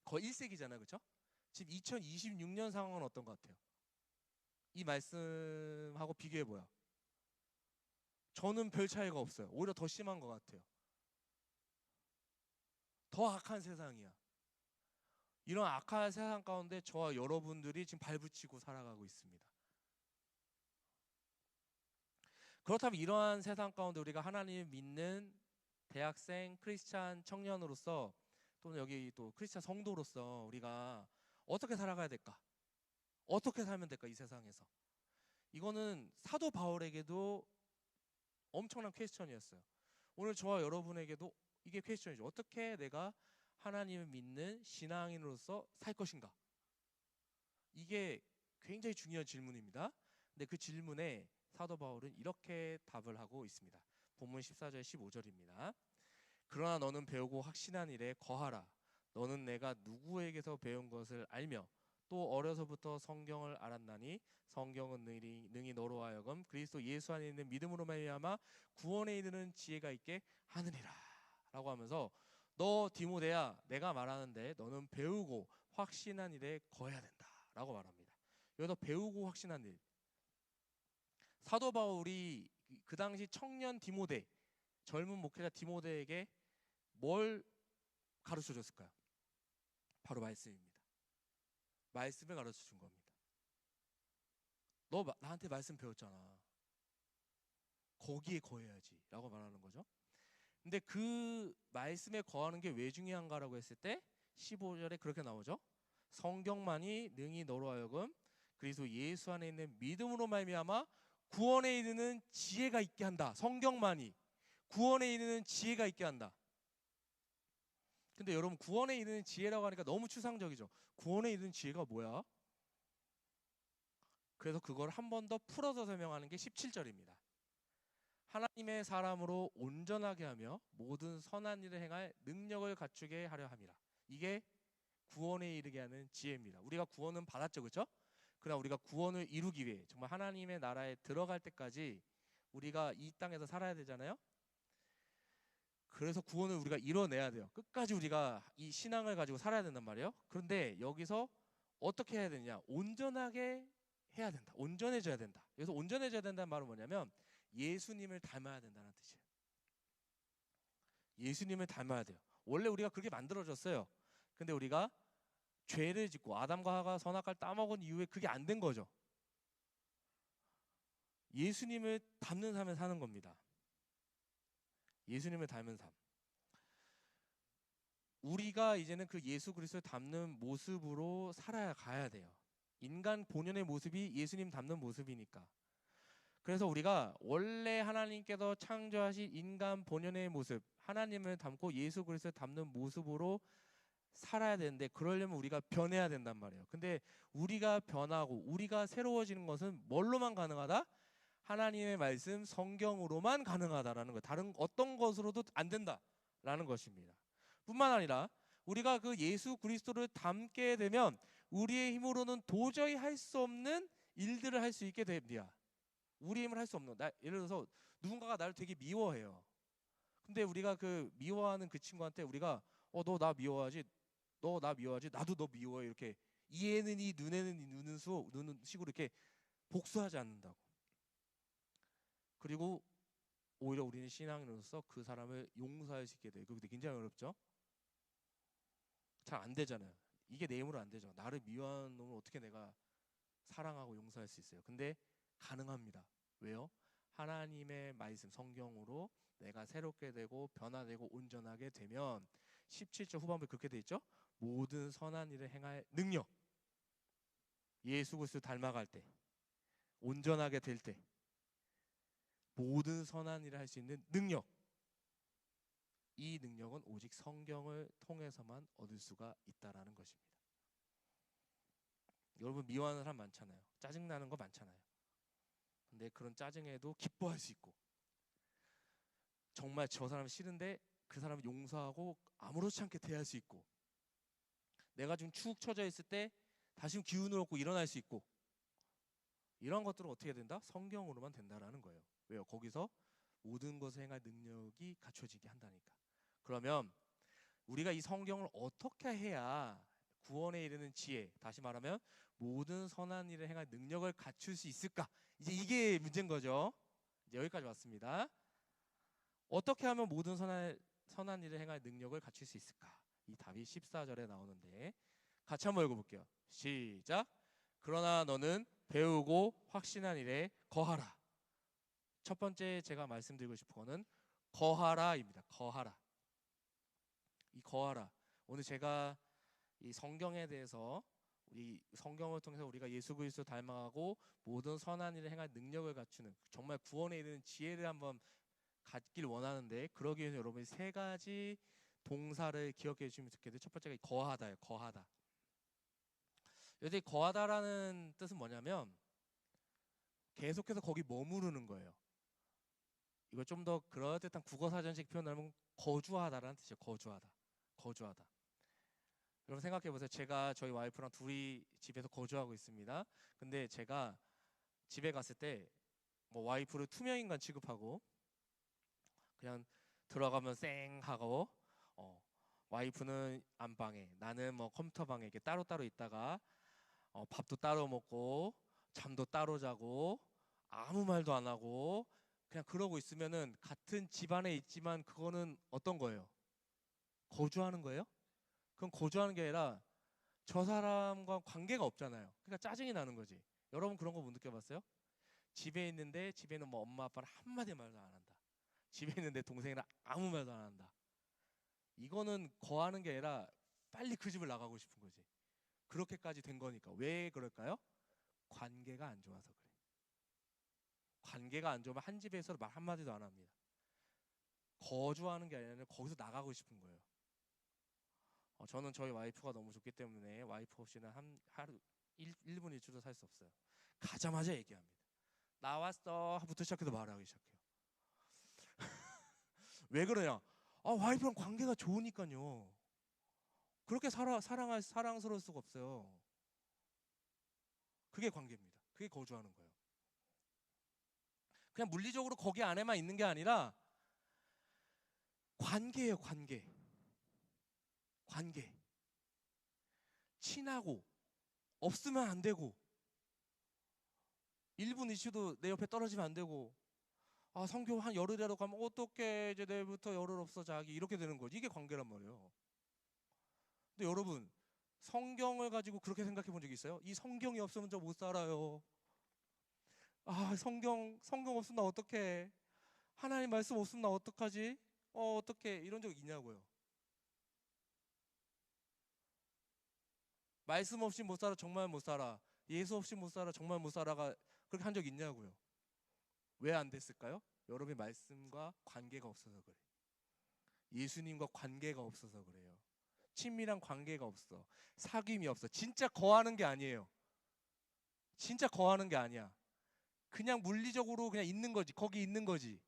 거의 1세기잖아요, 그렇죠? 지금 2026년 상황은 어떤 것 같아요? 이 말씀하고 비교해 보여. 저는 별 차이가 없어요. 오히려 더 심한 것 같아요. 더 악한 세상이야. 이런 악한 세상 가운데 저와 여러분들이 지금 발붙이고 살아가고 있습니다. 그렇다면 이러한 세상 가운데 우리가 하나님을 믿는 대학생, 크리스찬 청년으로서 또는 여기 또 크리스찬 성도로서 우리가 어떻게 살아가야 될까? 어떻게 살면 될까? 이 세상에서. 이거는 사도 바울에게도 엄청난 퀘스천이었어요. 오늘 저와 여러분에게도 이게 퀘스천이죠. 어떻게 내가 하나님을 믿는 신앙인으로서 살 것인가? 이게 굉장히 중요한 질문입니다. 근데 그 질문에 사도 바울은 이렇게 답을 하고 있습니다. 본문 14절 15절입니다. 그러나 너는 배우고 확신한 일에 거하라. 너는 내가 누구에게서 배운 것을 알며 또 어려서부터 성경을 알았나니 성경은 능히 너로 하여금 그리스도 예수 안에 있는 믿음으로 말미암아 구원에 이르는 지혜가 있게 하느니라 라고 하면서 너 디모데야, 내가 말하는데 너는 배우고 확신한 일에 거해야 된다 라고 말합니다. 여기서 배우고 확신한 일, 사도 바울이 그 당시 청년 디모데, 젊은 목회자 디모데에게 뭘 가르쳐 줬을까요? 바로 말씀입니다. 말씀을 가르쳐 준 겁니다. 너 나한테 말씀 배웠잖아. 거기에 거해야지 라고 말하는 거죠. 근데 그 말씀에 거하는 게 왜 중요한가라고 했을 때 15절에 그렇게 나오죠. 성경만이 능히 너로 하여금 그리스도 예수 안에 있는 믿음으로 말미암아 구원에 이르는 지혜가 있게 한다. 성경만이 구원에 이르는 지혜가 있게 한다. 근데 여러분, 구원에 이르는 지혜라고 하니까 너무 추상적이죠. 구원에 이르는 지혜가 뭐야? 그래서 그걸 한 번 더 풀어서 설명하는 게 17절입니다. 하나님의 사람으로 온전하게 하며 모든 선한 일을 행할 능력을 갖추게 하려 함이라. 이게 구원에 이르게 하는 지혜입니다. 우리가 구원은 받았죠, 그렇죠? 그러나 우리가 구원을 이루기 위해 정말 하나님의 나라에 들어갈 때까지 우리가 이 땅에서 살아야 되잖아요. 그래서 구원을 우리가 이뤄내야 돼요. 끝까지 우리가 이 신앙을 가지고 살아야 된단 말이에요. 그런데 여기서 어떻게 해야 되냐? 온전하게 해야 된다. 온전해져야 된다. 여기서 온전해져야 된다는 말은 뭐냐면 예수님을 닮아야 된다는 뜻이에요. 예수님을 닮아야 돼요. 원래 우리가 그렇게 만들어졌어요. 근데 우리가 죄를 짓고 아담과 하가 선악과를 따먹은 이후에 그게 안 된 거죠. 예수님을 닮는 삶을 사는 겁니다. 예수님을 닮은 삶. 우리가 이제는 그 예수 그리스도를 닮는 모습으로 살아가야 돼요. 인간 본연의 모습이 예수님 닮는 모습이니까. 그래서 우리가 원래 하나님께서 창조하신 인간 본연의 모습, 하나님을 닮고 예수 그리스도를 닮는 모습으로 살아야 되는데, 그러려면 우리가 변해야 된단 말이에요. 근데 우리가 변하고 우리가 새로워지는 것은 뭘로만 가능하다? 하나님의 말씀, 성경으로만 가능하다라는 거예요. 다른 어떤 것으로도 안 된다라는 것입니다. 뿐만 아니라 우리가 그 예수 그리스도를 닮게 되면 우리의 힘으로는 도저히 할 수 없는 일들을 할 수 있게 됩니다. 우리의 힘을 할 수 없는, 예를 들어서 누군가가 나를 되게 미워해요. 근데 우리가 그 미워하는 그 친구한테 우리가 너 나 미워하지, 너 나 미워하지, 나도 너 미워해, 이렇게 이에는 이 눈에는 이 눈은 식으로 이렇게 복수하지 않는다고. 그리고 오히려 우리는 신앙인으로서 그 사람을 용서할 수 있게 돼요. 그게 굉장히 어렵죠? 잘 안 되잖아요. 이게 내 힘으로 안 되죠. 나를 미워하는 놈을 어떻게 내가 사랑하고 용서할 수 있어요? 근데 가능합니다. 왜요? 하나님의 말씀, 성경으로 내가 새롭게 되고 변화되고 온전하게 되면 17절 후반부에 그렇게 돼 있죠? 모든 선한 일을 행할 능력, 예수 그리스도 닮아갈 때, 온전하게 될 때, 모든 선한 일을 할 수 있는 능력, 이 능력은 오직 성경을 통해서만 얻을 수가 있다라는 것입니다. 여러분, 미워하는 사람 많잖아요. 짜증나는 거 많잖아요. 근데 그런 짜증에도 기뻐할 수 있고, 정말 저 사람 싫은데 그 사람을 용서하고 아무렇지 않게 대할 수 있고, 내가 좀 축 처져 있을 때 다시 기운을 얻고 일어날 수 있고, 이런 것들은 어떻게 된다? 성경으로만 된다라는 거예요. 왜요? 거기서 모든 것을 행할 능력이 갖춰지게 한다니까. 그러면 우리가 이 성경을 어떻게 해야 구원에 이르는 지혜, 다시 말하면 모든 선한 일을 행할 능력을 갖출 수 있을까? 이제 이게 문제인 거죠. 이제 여기까지 왔습니다. 어떻게 하면 모든 선한 일을 행할 능력을 갖출 수 있을까? 이 답이 14절에 나오는데 같이 한번 읽어볼게요. 시작. 그러나 너는 배우고 확신한 일에 거하라. 첫 번째 제가 말씀드리고 싶은 거는 거하라입니다. 거하라. 이 거하라. 오늘 제가 이 성경에 대해서 우리 성경을 통해서 우리가 예수 그리스도 닮아가고 모든 선한 일을 행할 능력을 갖추는 정말 구원에 이르는 지혜를 한번 갖길 원하는데 그러기 위해서 여러분이 세 가지 동사를 기억해 주시면 좋겠는데 첫 번째가 거하다예요. 거하다. 여기 거하다라는 뜻은 뭐냐면 계속해서 거기 머무르는 거예요. 이걸 좀 더 그럴듯한 국어사전식 표현하면 거주하다라는 뜻이에요. 거주하다. 거주하다. 여러분 생각해 보세요. 제가 저희 와이프랑 둘이 집에서 거주하고 있습니다. 근데 제가 집에 갔을 때 뭐 와이프를 투명인간 취급하고 그냥 들어가면 쌩 하고 와이프는 안방에 나는 뭐 컴퓨터 방에 이렇게 따로따로 있다가 밥도 따로 먹고 잠도 따로 자고 아무 말도 안 하고 그냥 그러고 있으면은 같은 집안에 있지만 그거는 어떤 거예요? 거주하는 거예요? 그건 거주하는 게 아니라 저 사람과 관계가 없잖아요. 그러니까 짜증이 나는 거지. 여러분 그런 거 못 느껴봤어요? 집에 있는데 집에는 뭐 엄마 아빠는 한마디 말도 안 한다. 집에 있는데 동생이랑 아무 말도 안 한다. 이거는 거하는 게 아니라 빨리 그 집을 나가고 싶은 거지. 그렇게까지 된 거니까. 왜 그럴까요? 관계가 안 좋아서 그래. 관계가 안 좋으면 한 집에서 말 한마디도 안 합니다. 거주하는 게 아니라 거기서 나가고 싶은 거예요. 저는 저희 와이프가 너무 좋기 때문에 와이프 없이는 하루 1분 1초도 살 수 없어요. 가자마자 얘기합니다. 나왔어 부터 시작해서 말하기 시작해요. 왜 그러냐? 와이프랑 관계가 좋으니까요. 그렇게 사랑스러울 수가 없어요. 그게 관계입니다. 그게 거주하는 거예요. 그냥 물리적으로 거기 안에만 있는 게 아니라 관계예요. 관계. 친하고 없으면 안 되고 1분 이슈도 내 옆에 떨어지면 안 되고 성교 한 열흘이라도 가면 어떻게 이제 내일부터 열흘 없어 자기 이렇게 되는 거지. 이게 관계란 말이에요. 근데 여러분 성경을 가지고 그렇게 생각해 본 적 있어요? 이 성경이 없으면 저 못 살아요. 성경 없으면 나 어떡해. 하나님 말씀 없으면 나 어떡하지? 어떡해. 이런 적 있냐고요. 말씀 없이 못 살아. 정말 못 살아. 예수 없이 못 살아. 정말 못 살아가 그렇게 한 적 있냐고요. 왜 안 됐을까요? 여러분이 말씀과 관계가 없어서 그래. 예수님과 관계가 없어서 그래요. 친밀한 관계가 없어. 사귐이 없어. 진짜 거하는 게 아니에요. 진짜 거하는 게 아니야. 그냥 물리적으로 그냥 있는 거지. 거기 있는 거지.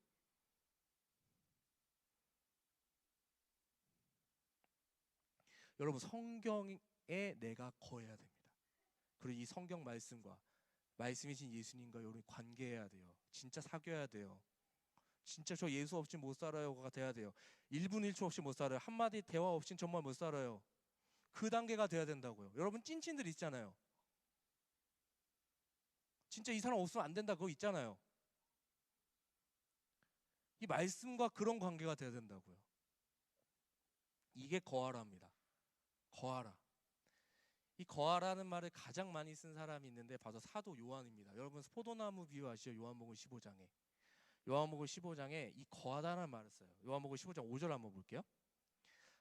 여러분 성경에 내가 거해야 됩니다. 그리고 이 성경 말씀과 말씀이신 예수님과 여러분이 관계해야 돼요. 진짜 사귀어야 돼요. 진짜 저 예수 없이 못 살아요가 돼야 돼요. 1분 1초 없이 못 살아요. 한마디 대화 없이 정말 못 살아요. 그 단계가 돼야 된다고요. 여러분 찐친들 있잖아요. 진짜 이 사람 없으면 안 된다 그거 있잖아요. 이 말씀과 그런 관계가 돼야 된다고요. 이게 거하라입니다. 거하라. 이 거하라는 말을 가장 많이 쓴 사람이 있는데 바로 사도 요한입니다. 여러분 포도나무 비유 아시죠? 요한복음 15장에. 요한복음 15장에 이 거하다라는 말을 써요. 요한복음 15장 5절 한번 볼게요.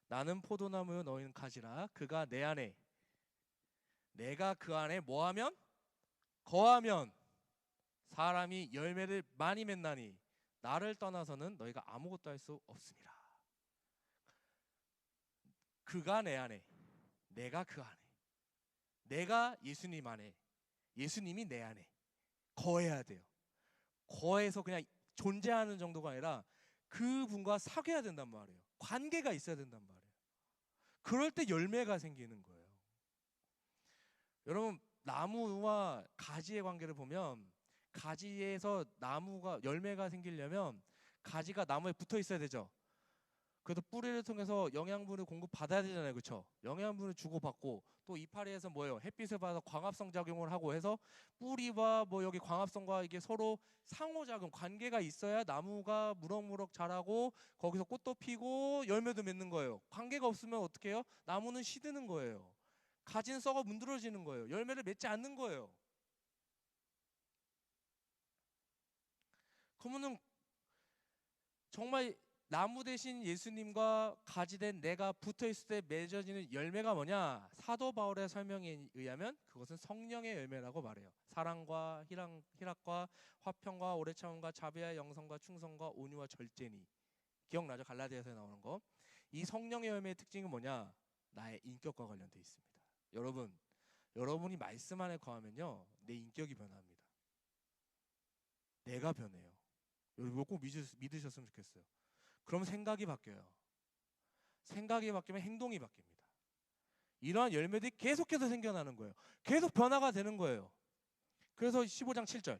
나는 포도나무요 너희는 가지라. 그가 내 안에 내가 그 안에 뭐하면? 거하면 사람이 열매를 많이 맺나니 나를 떠나서는 너희가 아무것도 할 수 없습니다. 그가 내 안에 내가 그 안에 내가 예수님 안에 예수님이 내 안에 거해야 돼요. 거해서 그냥 존재하는 정도가 아니라 그분과 사귀어야 된단 말이에요. 관계가 있어야 된단 말이에요. 그럴 때 열매가 생기는 거예요. 여러분 나무와 가지의 관계를 보면 가지에서 나무가 열매가 생기려면 가지가 나무에 붙어 있어야 되죠. 그래도 뿌리를 통해서 영양분을 공급받아야 되잖아요. 그렇죠? 영양분을 주고받고 또 이파리에서 뭐예요? 햇빛을 받아서 광합성 작용을 하고 해서 뿌리와 뭐 여기 광합성과 이게 서로 상호작용 관계가 있어야 나무가 무럭무럭 자라고 거기서 꽃도 피고 열매도 맺는 거예요. 관계가 없으면 어떻게 해요? 나무는 시드는 거예요. 가지는 썩어 문드러지는 거예요. 열매를 맺지 않는 거예요. 그러면은 정말 나무 대신 예수님과 가지된 내가 붙어있을 때 맺어지는 열매가 뭐냐? 사도 바울의 설명에 의하면 그것은 성령의 열매라고 말해요. 사랑과 희락과 화평과 오래 참음과 자비와 영성과 충성과 온유와 절제니. 기억나죠? 갈라디아서에 나오는 거. 이 성령의 열매의 특징은 뭐냐? 나의 인격과 관련되어 있습니다. 여러분이 말씀 안에 거하면요, 내 인격이 변합니다. 내가 변해요. 여러분 꼭 믿으셨으면 좋겠어요. 그럼 생각이 바뀌어요. 생각이 바뀌면 행동이 바뀝니다. 이러한 열매들이 계속해서 생겨나는 거예요. 계속 변화가 되는 거예요. 그래서 15장 7절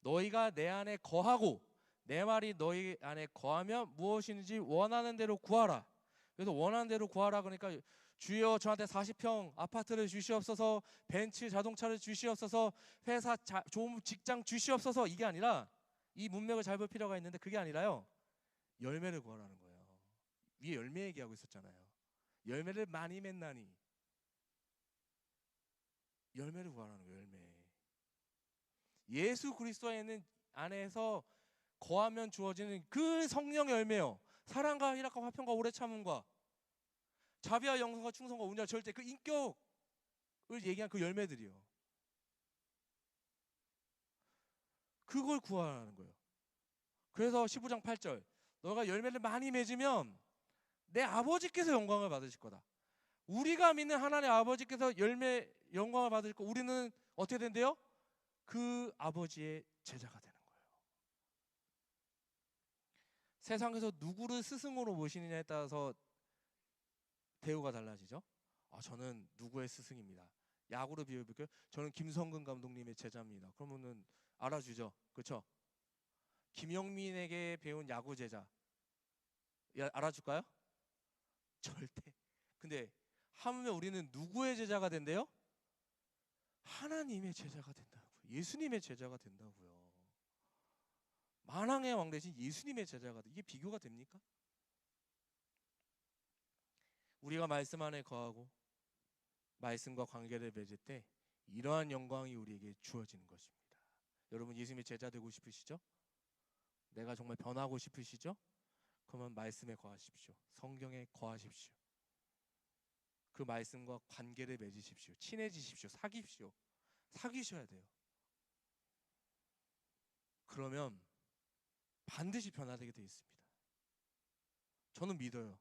너희가 내 안에 거하고 내 말이 너희 안에 거하면 무엇이든지 원하는 대로 구하라. 그래서 원하는 대로 구하라 그러니까 주여 저한테 40평 아파트를 주시옵소서, 벤츠 자동차를 주시옵소서, 회사 좋은 직장 주시옵소서, 이게 아니라 이 문맥을 잘 볼 필요가 있는데 그게 아니라요, 열매를 구하라는 거예요. 위에 열매 얘기하고 있었잖아요. 열매를 많이 맺나니, 열매를 구하라는 거예요. 열매. 예수 그리스도에 안에서 거하면 주어지는 그 성령의 열매요. 사랑과 희락과 화평과 오래 참음과 자비와 영성과 충성과 온유와 절제, 그 인격을 얘기한 그 열매들이요. 그걸 구하라는 거예요. 그래서 15장 8절 너가 열매를 많이 맺으면 내 아버지께서 영광을 받으실 거다. 우리가 믿는 하나님 아버지께서 영광을 받으실 거, 우리는 어떻게 된대요? 그 아버지의 제자가 되는 거예요. 세상에서 누구를 스승으로 모시느냐에 따라서 대우가 달라지죠. 저는 누구의 스승입니다. 야구로 비유해볼게요. 저는 김성근 감독님의 제자입니다. 그러면은 알아주죠. 그렇죠? 김영민에게 배운 야구 제자 알아줄까요? 절대. 근데 하물며 우리는 누구의 제자가 된대요? 하나님의 제자가 된다고요. 예수님의 제자가 된다고요. 만왕의 왕 대신 예수님의 제자가 돼. 이게 비교가 됩니까? 우리가 말씀 안에 거하고 말씀과 관계를 맺을 때 이러한 영광이 우리에게 주어지는 것입니다. 여러분 예수님의 제자 되고 싶으시죠? 내가 정말 변하고 싶으시죠? 그러면 말씀에 거하십시오. 성경에 거하십시오. 그 말씀과 관계를 맺으십시오. 친해지십시오. 사귀셔야 돼요. 그러면 반드시 변화되게 되어 있습니다. 저는 믿어요.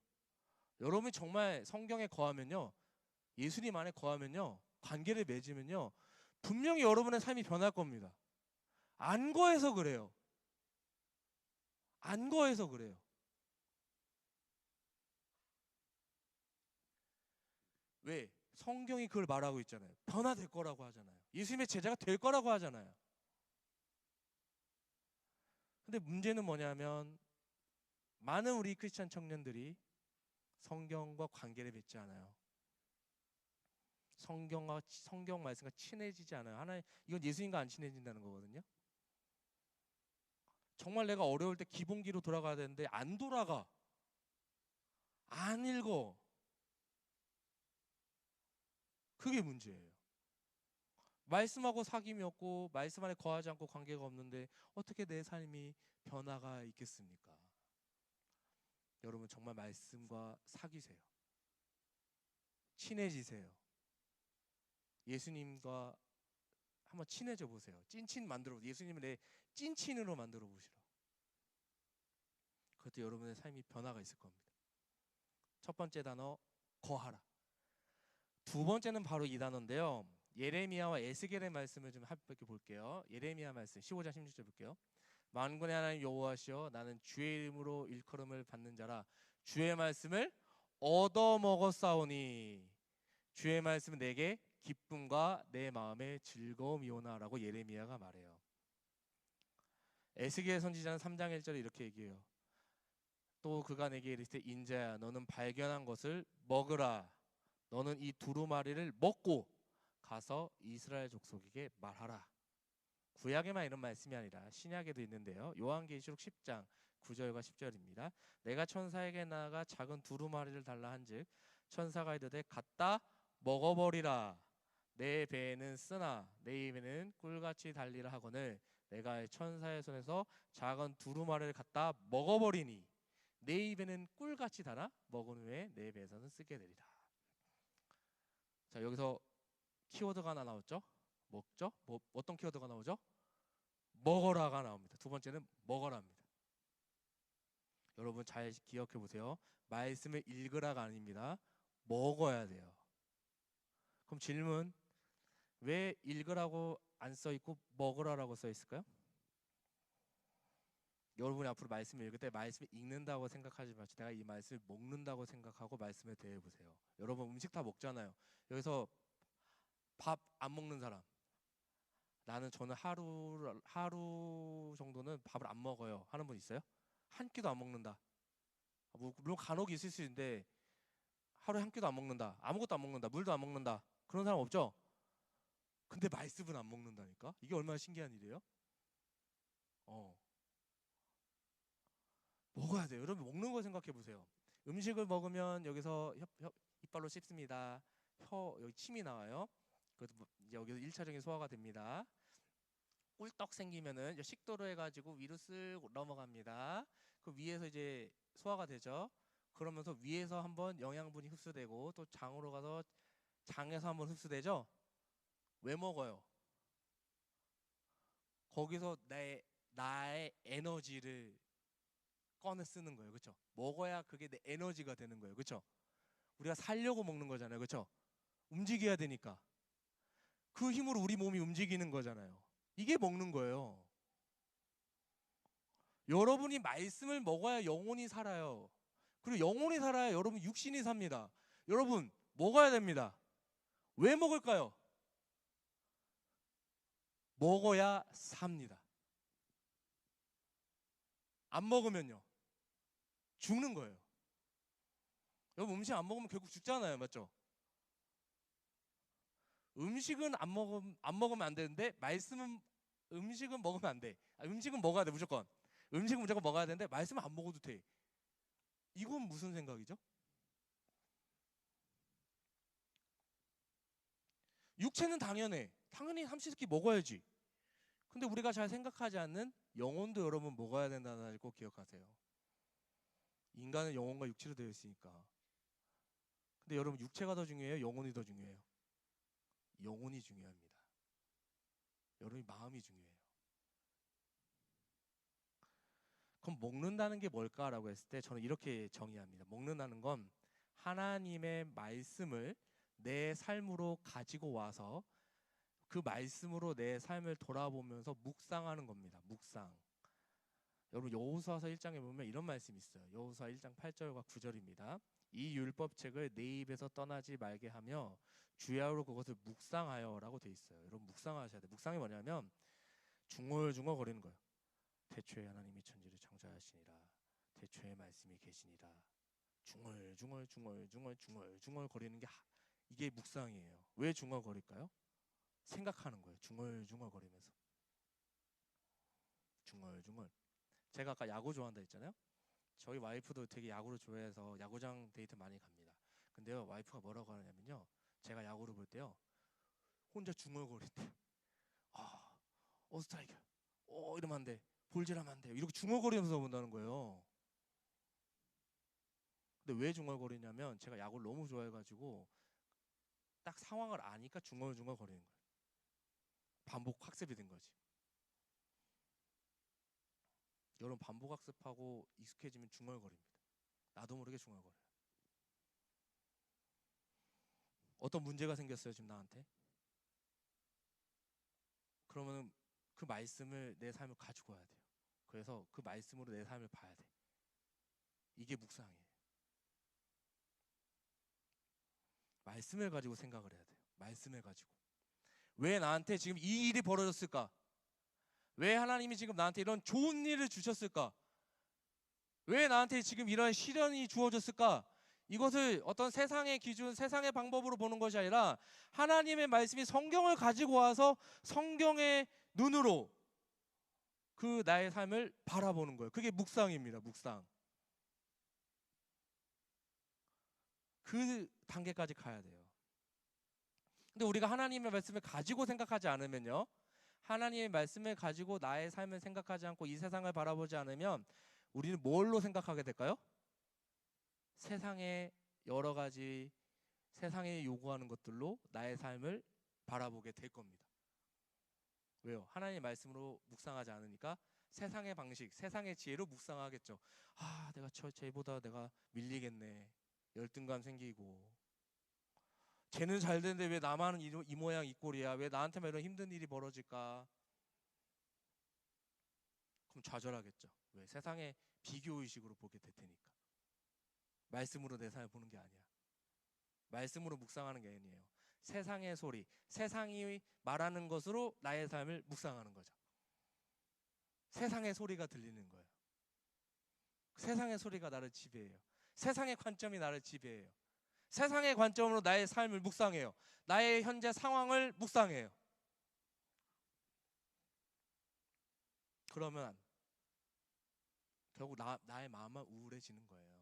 여러분이 정말 성경에 거하면요, 예수님 안에 거하면요, 관계를 맺으면요, 분명히 여러분의 삶이 변할 겁니다. 안 거해서 그래요. 안 거해서 그래요. 왜? 성경이 그걸 말하고 있잖아요. 변화될 거라고 하잖아요. 예수님의 제자가 될 거라고 하잖아요. 근데 문제는 뭐냐면 많은 우리 크리스찬 청년들이 성경과 관계를 맺지 않아요. 성경 말씀과 친해지지 않아요. 하나님, 이건 예수님과 안 친해진다는 거거든요. 정말 내가 어려울 때 기본기로 돌아가야 되는데 안 돌아가. 안 읽어. 그게 문제예요. 말씀하고 사귐이 없고 말씀 안에 거하지 않고 관계가 없는데 어떻게 내 삶이 변화가 있겠습니까? 여러분 정말 말씀과 사귀세요. 친해지세요. 예수님과 한번 친해져 보세요. 찐친 만들어, 예수님을 내 찐친으로 만들어 보시라. 그것도 여러분의 삶이 변화가 있을 겁니다. 첫 번째 단어 거하라. 두 번째는 바로 이 단어인데요. 예레미야와 에스겔의 말씀을 좀 함께 볼게요. 예레미야 말씀 15장 16절 볼게요. 만군의 하나님 여호와시여, 나는 주의 이름으로 일컬음을 받는 자라. 주의 말씀을 얻어먹었사오니 주의 말씀은 내게 기쁨과 내 마음의 즐거움이오나라고 예레미야가 말해요. 에스겔 선지자는 3장 1절에 이렇게 얘기해요. 또 그가 내게 이르시되 인자야 너는 발견한 것을 먹으라. 너는 이 두루마리를 먹고 가서 이스라엘 족속에게 말하라. 구약에만 이런 말씀이 아니라 신약에도 있는데요. 요한계시록 10장 9절과 10절입니다. 내가 천사에게 나아가 작은 두루마리를 달라 한즉 천사가 이르되 갖다 먹어버리라. 내 배에는 쓰나 내 입에는 꿀같이 달리라 하거늘 내가 천사의 손에서 작은 두루마리를 갖다 먹어버리니 내 입에는 꿀같이 달아 먹은 후에 내 배에서는 쓰게 되리라. 자, 여기서 키워드가 하나 나왔죠? 먹죠? 어떤 키워드가 나오죠? 먹어라가 나옵니다. 두 번째는 먹어라입니다. 여러분 잘 기억해 보세요. 말씀을 읽으라가 아닙니다. 먹어야 돼요. 그럼 질문, 왜 읽으라고 안 써 있고 먹으라라고 써 있을까요? 여러분이 앞으로 말씀을 읽을 때 말씀을 읽는다고 생각하지 마시고 내가 이 말씀을 먹는다고 생각하고 말씀에 대해 보세요. 여러분 음식 다 먹잖아요. 여기서 밥 안 먹는 사람, 저는 하루 정도는 밥을 안 먹어요 하는 분 있어요? 한 끼도 안 먹는다. 물론 간혹 있을 수 있는데 하루에 한 끼도 안 먹는다, 아무것도 안 먹는다, 물도 안 먹는다, 그런 사람 없죠? 근데 말씀은 안 먹는다니까? 이게 얼마나 신기한 일이에요? 먹어야 돼요. 여러분 먹는 거 생각해 보세요. 음식을 먹으면 여기서 이빨로 씹습니다. 여기 침이 나와요. 그래서 여기서 1차적인 소화가 됩니다. 꿀떡 생기면은 식도로 해가지고 위로 쓱 넘어갑니다. 그 위에서 이제 소화가 되죠. 그러면서 위에서 한번 영양분이 흡수되고 또 장으로 가서 장에서 한번 흡수되죠. 왜 먹어요? 거기서 나의 에너지를 꺼내 쓰는 거예요. 그렇죠? 먹어야 그게 내 에너지가 되는 거예요. 그렇죠? 우리가 살려고 먹는 거잖아요. 그렇죠? 움직여야 되니까. 그 힘으로 우리 몸이 움직이는 거잖아요. 이게 먹는 거예요. 여러분이 말씀을 먹어야 영혼이 살아요. 그리고 영혼이 살아야 여러분 육신이 삽니다. 여러분 먹어야 됩니다. 왜 먹을까요? 먹어야 삽니다. 안 먹으면요 죽는 거예요. 여러분 음식 안 먹으면 결국 죽잖아요. 맞죠? 음식은 안 먹으면 안 되는데 음식은 먹으면 안 돼. 음식은 먹어야 돼. 무조건 음식은 무조건 먹어야 되는데 말씀은 안 먹어도 돼. 이건 무슨 생각이죠? 육체는 당연히 삼시세끼 먹어야지. 근데 우리가 잘 생각하지 않는 영혼도 여러분 먹어야 된다는 걸 꼭 기억하세요. 인간은 영혼과 육체로 되어 있으니까. 근데 여러분 육체가 더 중요해요? 영혼이 더 중요해요? 영혼이 중요합니다. 여러분이 마음이 중요해요. 그럼 먹는다는 게 뭘까라고 했을 때 저는 이렇게 정의합니다. 먹는다는 건 하나님의 말씀을 내 삶으로 가지고 와서 그 말씀으로 내 삶을 돌아보면서 묵상하는 겁니다. 묵상. 여러분 여호수아서 1장에 보면 이런 말씀이 있어요. 여호수아 1장 8절과 9절입니다. 이 율법책을 내 입에서 떠나지 말게 하며 주야로 그것을 묵상하여라고 돼 있어요. 여러분 묵상하셔야 돼요. 묵상이 뭐냐면 중얼중얼 거리는 거예요. 태초에 하나님이 천지를 창조하시니라. 태초에 말씀이 계시니라. 중얼중얼 거리는 게 이게 묵상이에요. 왜 중얼거릴까요? 생각하는 거예요. 중얼중얼 거리면서. 중얼중얼. 제가 아까 야구 좋아한다 했잖아요. 저희 와이프도 되게 야구를 좋아해서 야구장 데이트 많이 갑니다. 근데요 와이프가 뭐라고 하냐면요, 제가 야구를 볼 때요 혼자 중얼거린대요. 스트라이크. 이러면 안 돼. 볼질하면 안 돼요. 이렇게 중얼거리면서 본다는 거예요. 근데 왜 중얼거리냐면 제가 야구를 너무 좋아해가지고 딱 상황을 아니까 중얼중얼 거리는 거예요. 반복 학습이 된 거지. 여러분 반복 학습하고 익숙해지면 중얼거립니다. 나도 모르게 중얼거려요. 어떤 문제가 생겼어요 지금 나한테? 그러면 그 말씀을 내 삶을 가지고 와야 돼요. 그래서 그 말씀으로 내 삶을 봐야 돼. 이게 묵상이에요. 말씀을 가지고 생각을 해야 돼요. 말씀을 가지고 왜 나한테 지금 이 일이 벌어졌을까? 왜 하나님이 지금 나한테 이런 좋은 일을 주셨을까? 왜 나한테 지금 이런 시련이 주어졌을까? 이것을 어떤 세상의 기준, 세상의 방법으로 보는 것이 아니라 하나님의 말씀이 성경을 가지고 와서 성경의 눈으로 그 나의 삶을 바라보는 거예요. 그게 묵상입니다. 묵상. 그 단계까지 가야 돼요. 근데 우리가 하나님의 말씀을 가지고 생각하지 않으면요, 하나님의 말씀을 가지고 나의 삶을 생각하지 않고 이 세상을 바라보지 않으면 우리는 뭘로 생각하게 될까요? 세상의 여러 가지, 세상에 요구하는 것들로 나의 삶을 바라보게 될 겁니다. 왜요? 하나님의 말씀으로 묵상하지 않으니까 세상의 방식, 세상의 지혜로 묵상하겠죠. 아, 내가 쟤보다 내가 밀리겠네. 열등감 생기고, 쟤는 잘 되는데 왜 나만은 이 모양 이 꼴이야? 왜 나한테만 이런 힘든 일이 벌어질까? 그럼 좌절하겠죠. 왜? 세상의 비교의식으로 보게 될 테니까. 말씀으로 내 삶을 보는 게 아니야. 말씀으로 묵상하는 게 아니에요. 세상의 소리, 세상이 말하는 것으로 나의 삶을 묵상하는 거죠. 세상의 소리가 들리는 거예요. 세상의 소리가 나를 지배해요. 세상의 관점이 나를 지배해요. 세상의 관점으로 나의 삶을 묵상해요. 나의 현재 상황을 묵상해요. 그러면 결국 나의 마음만 우울해지는 거예요.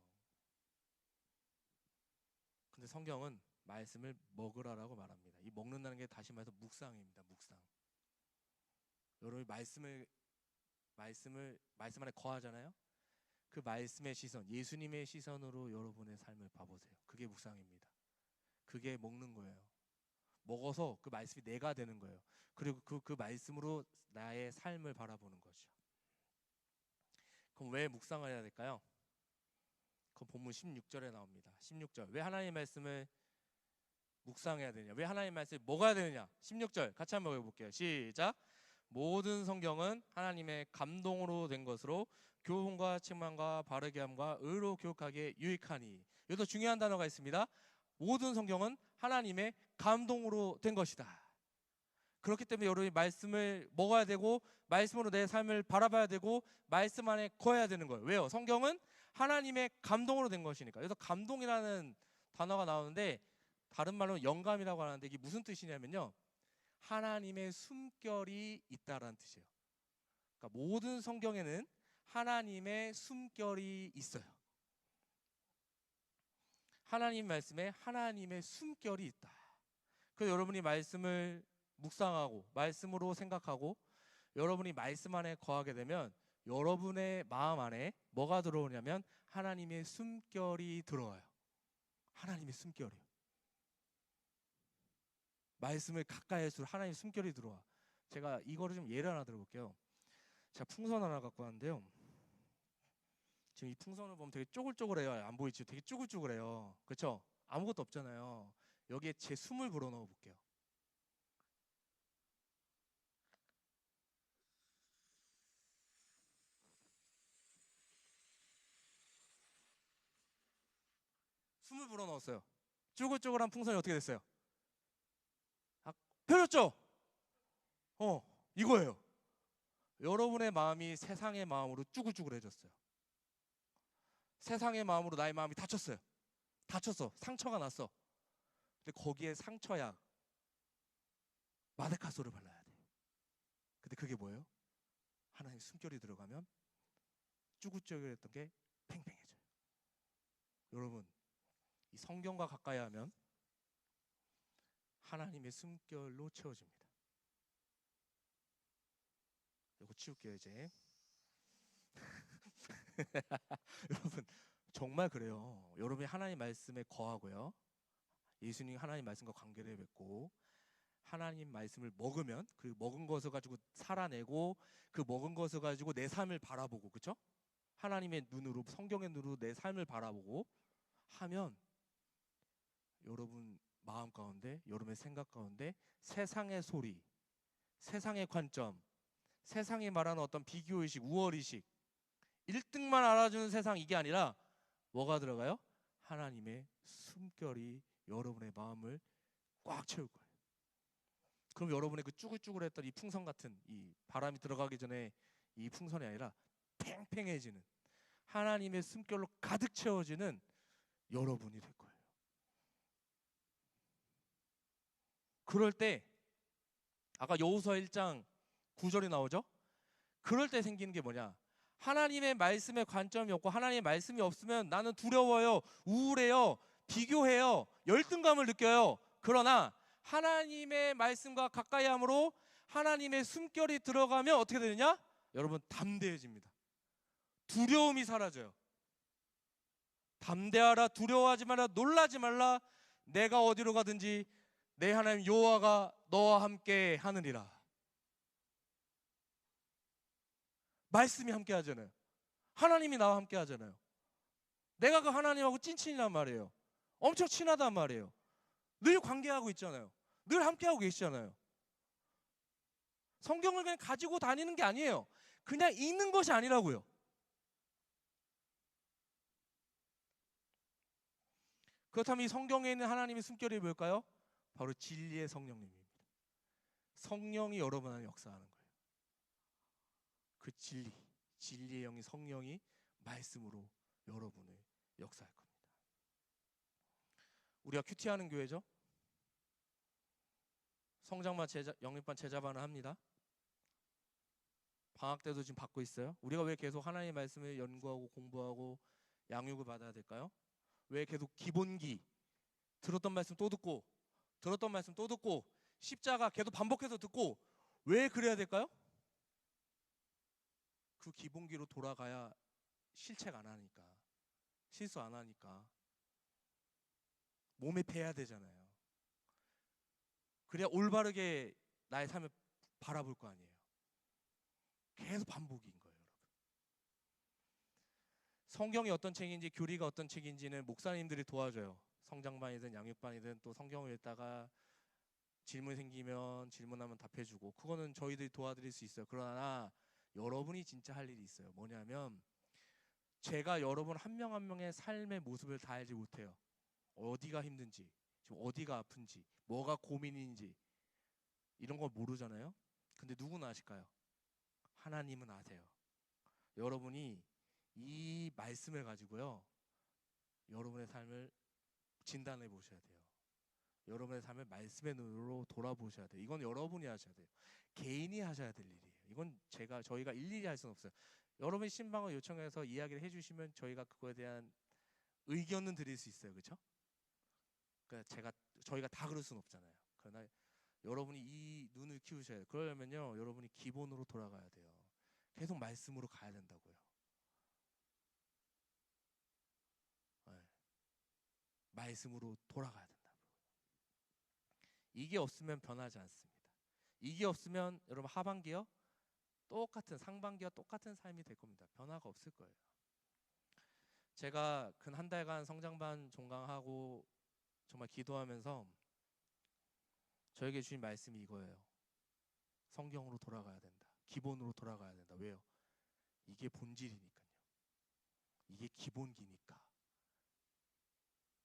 근데 성경은 말씀을 먹으라라고 말합니다. 이 먹는다는 게 다시 말해서 묵상입니다. 묵상. 여러분이 말씀 안에 거하잖아요. 그 말씀의 시선, 예수님의 시선으로 여러분의 삶을 봐보세요. 그게 묵상입니다. 그게 먹는 거예요. 먹어서 그 말씀이 내가 되는 거예요. 그리고 그 말씀으로 나의 삶을 바라보는 거죠. 그럼 왜 묵상을 해야 될까요? 그 본문 16절에 나옵니다. 16절. 왜 하나님의 말씀을 묵상해야 되냐? 왜 하나님의 말씀을 먹어야 되느냐? 16절 같이 한번 읽어볼게요. 시작. 모든 성경은 하나님의 감동으로 된 것으로 교훈과 책망과 바르게 함과 의로 교육하기에 유익하니. 여기서 중요한 단어가 있습니다. 모든 성경은 하나님의 감동으로 된 것이다. 그렇기 때문에 여러분이 말씀을 먹어야 되고 말씀으로 내 삶을 바라봐야 되고 말씀 안에 거해야 되는 거예요. 왜요? 성경은 하나님의 감동으로 된 것이니까. 그래서 감동이라는 단어가 나오는데 다른 말로 영감이라고 하는데 이게 무슨 뜻이냐면요, 하나님의 숨결이 있다라는 뜻이에요. 그러니까 모든 성경에는 하나님의 숨결이 있어요. 하나님 말씀에 하나님의 숨결이 있다. 그래서 여러분이 말씀을 묵상하고 말씀으로 생각하고 여러분이 말씀 안에 거하게 되면 여러분의 마음 안에 뭐가 들어오냐면 하나님의 숨결이 들어와요. 하나님의 숨결이요. 말씀을 가까이 할수록 하나님의 숨결이 들어와. 제가 이거를 좀 예를 하나 들어볼게요. 제가 풍선 하나 갖고 왔는데요. 지금 이 풍선을 보면 되게 쪼글쪼글해요. 안 보이죠? 되게 쭈글쭈글해요. 그렇죠? 아무것도 없잖아요. 여기에 제 숨을 불어넣어 볼게요. 숨을 불어넣었어요. 쭈글쭈글한 풍선이 어떻게 됐어요? 펴졌죠? 이거예요. 여러분의 마음이 세상의 마음으로 쭈글쭈글해졌어요. 세상의 마음으로 나의 마음이 다쳤어요. 다쳤어. 상처가 났어. 근데 거기에 상처약 마데카소를 발라야 돼. 근데 그게 뭐예요? 하나님의 숨결이 들어가면 쭈글쭈글했던 게 팽팽해져요. 여러분, 이 성경과 가까이 하면 하나님의 숨결로 채워집니다. 이거 치울게요 이제. 여러분 정말 그래요. 여러분이 하나님 말씀에 거하고요, 예수님 하나님 말씀과 관계를 맺고 하나님 말씀을 먹으면 그 먹은 것을 가지고 살아내고 그 먹은 것을 가지고 내 삶을 바라보고, 그렇죠? 하나님의 눈으로, 성경의 눈으로 내 삶을 바라보고 하면 여러분 마음 가운데, 여러분의 생각 가운데 세상의 소리, 세상의 관점, 세상이 말하는 어떤 비교의식, 우월의식, 1등만 알아주는 세상, 이게 아니라 뭐가 들어가요? 하나님의 숨결이 여러분의 마음을 꽉 채울 거예요. 그럼 여러분의 그 쭈글쭈글했던 이 풍선 같은 이 바람이 들어가기 전에 이 풍선이 아니라 팽팽해지는 하나님의 숨결로 가득 채워지는 여러분이 될 거예요. 그럴 때 아까 여호수아 1장 9절이 나오죠? 그럴 때 생기는 게 뭐냐? 하나님의 말씀에 관점이 없고 하나님의 말씀이 없으면 나는 두려워요, 우울해요, 비교해요, 열등감을 느껴요. 그러나 하나님의 말씀과 가까이 함으로 하나님의 숨결이 들어가면 어떻게 되느냐? 여러분, 담대해집니다. 두려움이 사라져요. 담대하라, 두려워하지 말라, 놀라지 말라. 내가 어디로 가든지 내 하나님 여호와가 너와 함께 하느니라. 말씀이 함께 하잖아요. 하나님이 나와 함께 하잖아요. 내가 그 하나님하고 찐친이란 말이에요. 엄청 친하단 말이에요. 늘 관계하고 있잖아요. 늘 함께하고 계시잖아요. 성경을 그냥 가지고 다니는 게 아니에요. 그냥 읽는 것이 아니라고요. 그렇다면 이 성경에 있는 하나님의 숨결이 뭘까요? 바로 진리의 성령님입니다. 성령이 여러분 안에 역사하는 거예요. 그 진리의 영이, 성령이 말씀으로 여러분을 역사할 겁니다. 우리가 큐티하는 교회죠. 성장반 영입반 제자반을 합니다. 방학 때도 지금 받고 있어요. 우리가 왜 계속 하나님의 말씀을 연구하고 공부하고 양육을 받아야 될까요? 왜 계속 기본기, 들었던 말씀 또 듣고, 들었던 말씀 또 듣고, 십자가 계속 반복해서 듣고, 왜 그래야 될까요? 그 기본기로 돌아가야 실책 안 하니까, 실수 안 하니까, 몸에 배야 되잖아요. 그래야 올바르게 나의 삶을 바라볼 거 아니에요. 계속 반복인 거예요, 여러분. 성경이 어떤 책인지, 교리가 어떤 책인지는 목사님들이 도와줘요. 성장반이든 양육반이든 또 성경을 읽다가 질문 생기면 질문하면 답해주고, 그거는 저희들이 도와드릴 수 있어요. 그러나 여러분이 진짜 할 일이 있어요. 뭐냐면, 제가 여러분 한 명 한 명의 삶의 모습을 다 알지 못해요. 어디가 힘든지, 지금 어디가 아픈지, 뭐가 고민인지 이런 걸 모르잖아요. 근데 누구는 아실까요? 하나님은 아세요. 여러분이 이 말씀을 가지고요, 여러분의 삶을 진단해 보셔야 돼요. 여러분의 삶을 말씀의 눈으로 돌아보셔야 돼요. 이건 여러분이 하셔야 돼요. 개인이 하셔야 될 일이에요. 이건 저희가 일일이 할 수는 없어요. 여러분이 신방을 요청해서 이야기를 해주시면 저희가 그거에 대한 의견은 드릴 수 있어요. 그렇죠? 그러니까 저희가 다 그럴 수는 없잖아요. 그러나 여러분이 이 눈을 키우셔야 돼요. 그러려면요, 여러분이 기본으로 돌아가야 돼요. 계속 말씀으로 가야 된다고요. 네. 말씀으로 돌아가야 된다고요. 이게 없으면 변하지 않습니다. 이게 없으면 여러분 하반기요, 똑같은, 상반기와 똑같은 삶이 될 겁니다. 변화가 없을 거예요. 제가 근 한 달간 성장반 종강하고 정말 기도하면서 저에게 주신 말씀이 이거예요. 성경으로 돌아가야 된다. 기본으로 돌아가야 된다. 왜요? 이게 본질이니까요. 이게 기본기니까.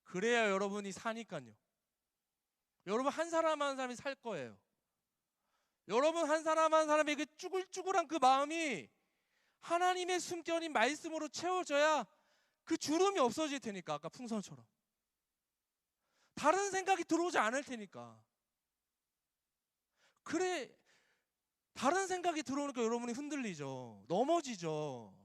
그래야 여러분이 사니까요. 여러분 한 사람 한 사람이 살 거예요. 여러분 한 사람 한 사람의 그 쭈글쭈글한 그 마음이 하나님의 숨결인 말씀으로 채워져야 그 주름이 없어질 테니까. 아까 풍선처럼 다른 생각이 들어오지 않을 테니까. 그래, 다른 생각이 들어오니까 여러분이 흔들리죠. 넘어지죠.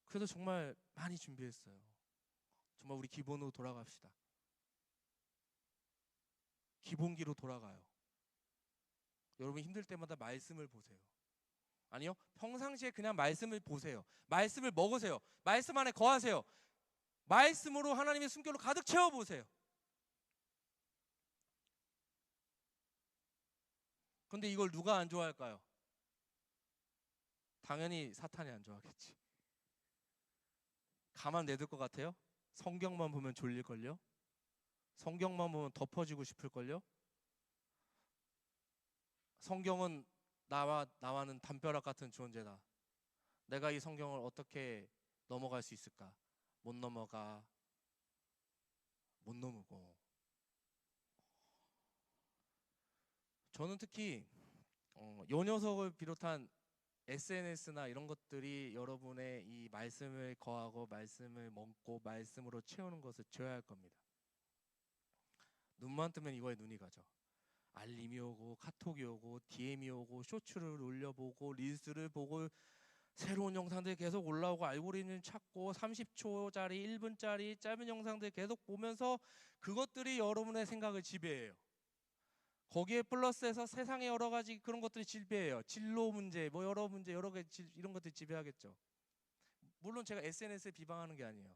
그래서 정말 많이 준비했어요. 정말 우리 기본으로 돌아갑시다. 기본기로 돌아가요. 여러분 힘들 때마다 말씀을 보세요. 아니요, 평상시에 그냥 말씀을 보세요. 말씀을 먹으세요. 말씀 안에 거하세요. 말씀으로 하나님의 숨결로 가득 채워보세요. 근데 이걸 누가 안 좋아할까요? 당연히 사탄이 안 좋아하겠지. 가만 내둘 것 같아요? 성경만 보면 졸릴걸요? 성경만 보면 덮어지고 싶을걸요? 성경은 나와는 담벼락 같은 존재다. 내가 이 성경을 어떻게 넘어갈 수 있을까? 못 넘어가. 못 넘고. 저는 특히 요 녀석을 비롯한 SNS나 이런 것들이 여러분의 이 말씀을 거하고 말씀을 먹고 말씀으로 채우는 것을 제어할 겁니다. 눈만 뜨면 이거에 눈이 가죠. 알림이 오고 카톡이 오고 DM이 오고 쇼츠를 올려보고 릴스를 보고 새로운 영상들 계속 올라오고 알고리즘 찾고 30초짜리 1분짜리 짧은 영상들 계속 보면서 그것들이 여러분의 생각을 지배해요. 거기에 플러스해서 세상의 여러 가지 그런 것들이 지배해요. 진로 문제, 뭐 여러 문제, 여러 가지 이런 것들이 지배하겠죠. 물론 제가 SNS에 비방하는 게 아니에요.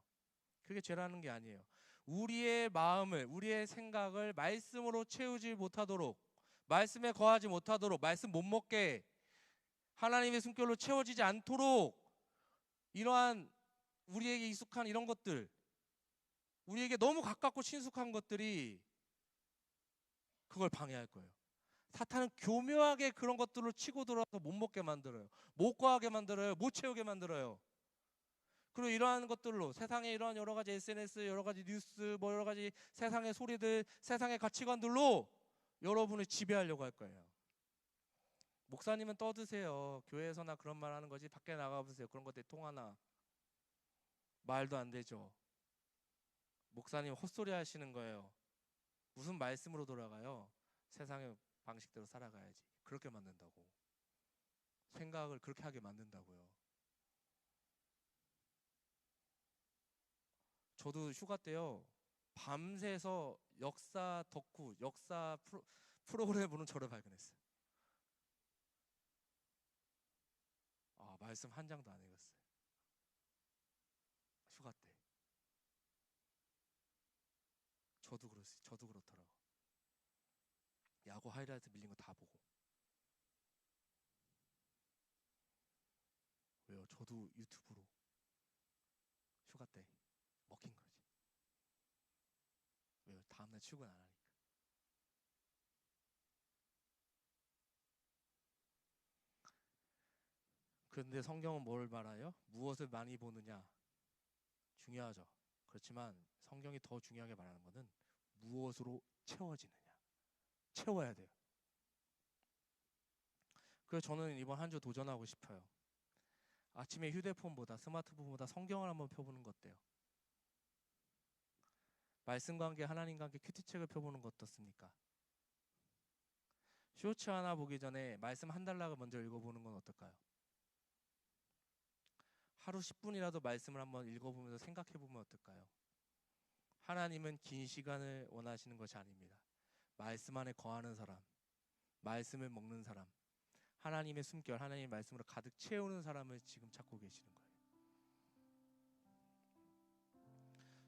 그게 죄라는 게 아니에요. 우리의 마음을, 우리의 생각을 말씀으로 채우지 못하도록, 말씀에 거하지 못하도록, 말씀 못 먹게, 하나님의 숨결로 채워지지 않도록 이러한 우리에게 익숙한 이런 것들, 우리에게 너무 가깝고 친숙한 것들이 그걸 방해할 거예요. 사탄은 교묘하게 그런 것들로 치고 들어와서 못 먹게 만들어요. 못 거하게 만들어요. 못 채우게 만들어요. 그리고 이러한 것들로 세상의 이러한 여러 가지 SNS, 여러 가지 뉴스, 뭐 여러 가지 세상의 소리들, 세상의 가치관들로 여러분을 지배하려고 할 거예요. 목사님은 떠드세요. 교회에서나 그런 말 하는 거지 밖에 나가보세요. 그런 것들이 통하나. 말도 안 되죠. 목사님 헛소리 하시는 거예요. 무슨 말씀으로 돌아가요? 세상의 방식대로 살아가야지. 그렇게 만든다고. 생각을 그렇게 하게 만든다고요. 저도 휴가 때요. 밤새서 역사 덕후, 역사 프로그램 보는 저를 발견했어요. 아, 말씀 한 장도 안 읽었어요. 휴가 때. 저도 그렇어요. 저도 그렇더라고. 야구 하이라이트 밀린 거 다 보고. 왜요? 저도 유튜브로 휴가 때 먹힌 거지. 왜요? 다음날 출근 안 하니까. 그런데 성경은 뭘 말해요? 무엇을 많이 보느냐? 중요하죠. 그렇지만 성경이 더 중요하게 말하는 것은 무엇으로 채워지느냐. 채워야 돼요. 그래서 저는 이번 한 주 도전하고 싶어요. 아침에 휴대폰보다 스마트폰보다 성경을 한번 펴보는 거 어때요? 말씀과 함께 하나님과 함께 큐티책을 펴보는 거 어떻습니까? 쇼츠 하나 보기 전에 말씀 한 달락을 먼저 읽어보는 건 어떨까요? 하루 10분이라도 말씀을 한번 읽어보면서 생각해보면 어떨까요? 하나님은 긴 시간을 원하시는 것이 아닙니다. 말씀 안에 거하는 사람, 말씀을 먹는 사람, 하나님의 숨결, 하나님의 말씀으로 가득 채우는 사람을 지금 찾고 계시는 거예요.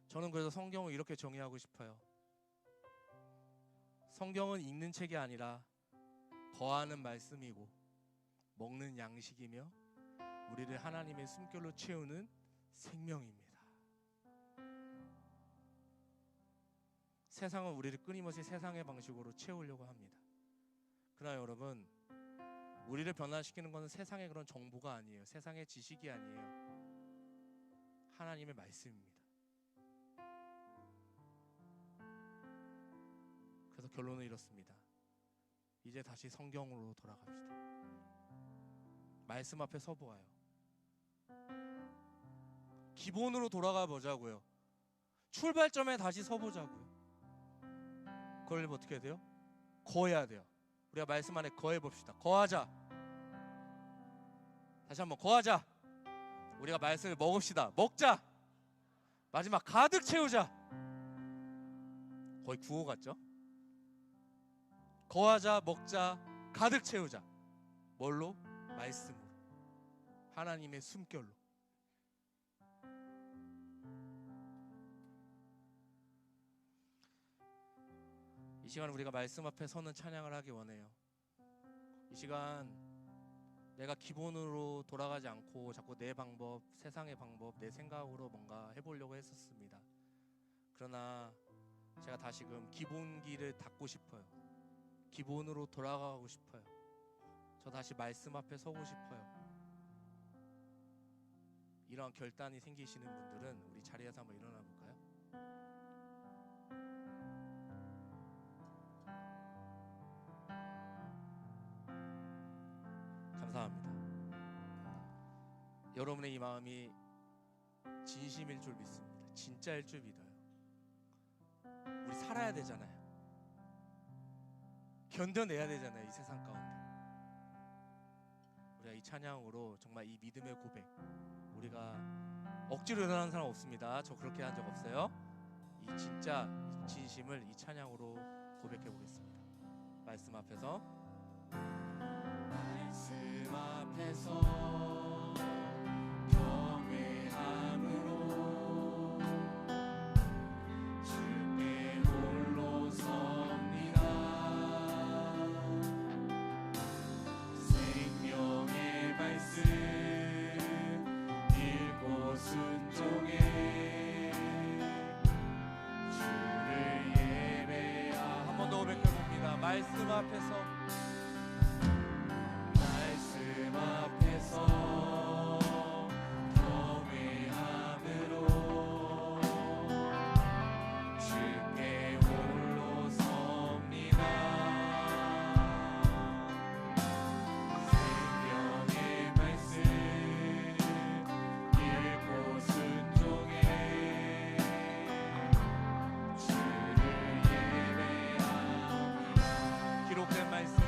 저는 그래서 성경을 이렇게 정의하고 싶어요. 성경은 읽는 책이 아니라 거하는 말씀이고 먹는 양식이며 우리를 하나님의 숨결로 채우는 생명입니다. 세상은 우리를 끊임없이 세상의 방식으로 채우려고 합니다. 그러나 여러분, 우리를 변화시키는 것은 세상의 그런 정보가 아니에요. 세상의 지식이 아니에요. 하나님의 말씀입니다. 그래서 결론은 이렇습니다. 이제 다시 성경으로 돌아갑시다. 말씀 앞에 서보아요. 기본으로 돌아가 보자고요. 출발점에 다시 서보자고요. 그러려면 어떻게 해야 돼요? 거해야 돼요. 우리가 말씀 안에 거해 봅시다. 거하자. 다시 한번 거하자. 우리가 말씀을 먹읍시다. 먹자. 마지막 가득 채우자. 거의 구호 같죠? 거하자, 먹자, 가득 채우자. 뭘로? 말씀으로. 하나님의 숨결로. 이 시간 우리가 말씀 앞에 서는 찬양을 하기 원해요. 이 시간 내가 기본으로 돌아가지 않고 자꾸 내 방법, 세상의 방법, 내 생각으로 뭔가 해보려고 했었습니다. 그러나 제가 다시금 기본기를 닫고 싶어요. 기본으로 돌아가고 싶어요. 저 다시 말씀 앞에 서고 싶어요. 이런 결단이 생기시는 분들은 우리 자리에서 한번 일어나 볼까요? 여러분의 이 마음이 진심일 줄 믿습니다. 진짜일 줄 믿어요. 우리 살아야 되잖아요. 견뎌내야 되잖아요. 이 세상 가운데. 우리가 이 찬양으로 정말 이 믿음의 고백, 우리가 억지로 일어나는 사람 없습니다. 저 그렇게 한 적 없어요. 이 진짜 진심을 이 찬양으로 고백해 보겠습니다. 말씀 앞에서 경외함으로 주께 홀로 섭니다. 생명의 말씀 읽고 순종해 주를 예배하. 한 번 더 고백해 봅니다. 말씀 앞에서 경외함으로 주께 홀로 섭니다. 생명의 말씀 읽고 순종해 주를 예배합니다. 기록된 말씀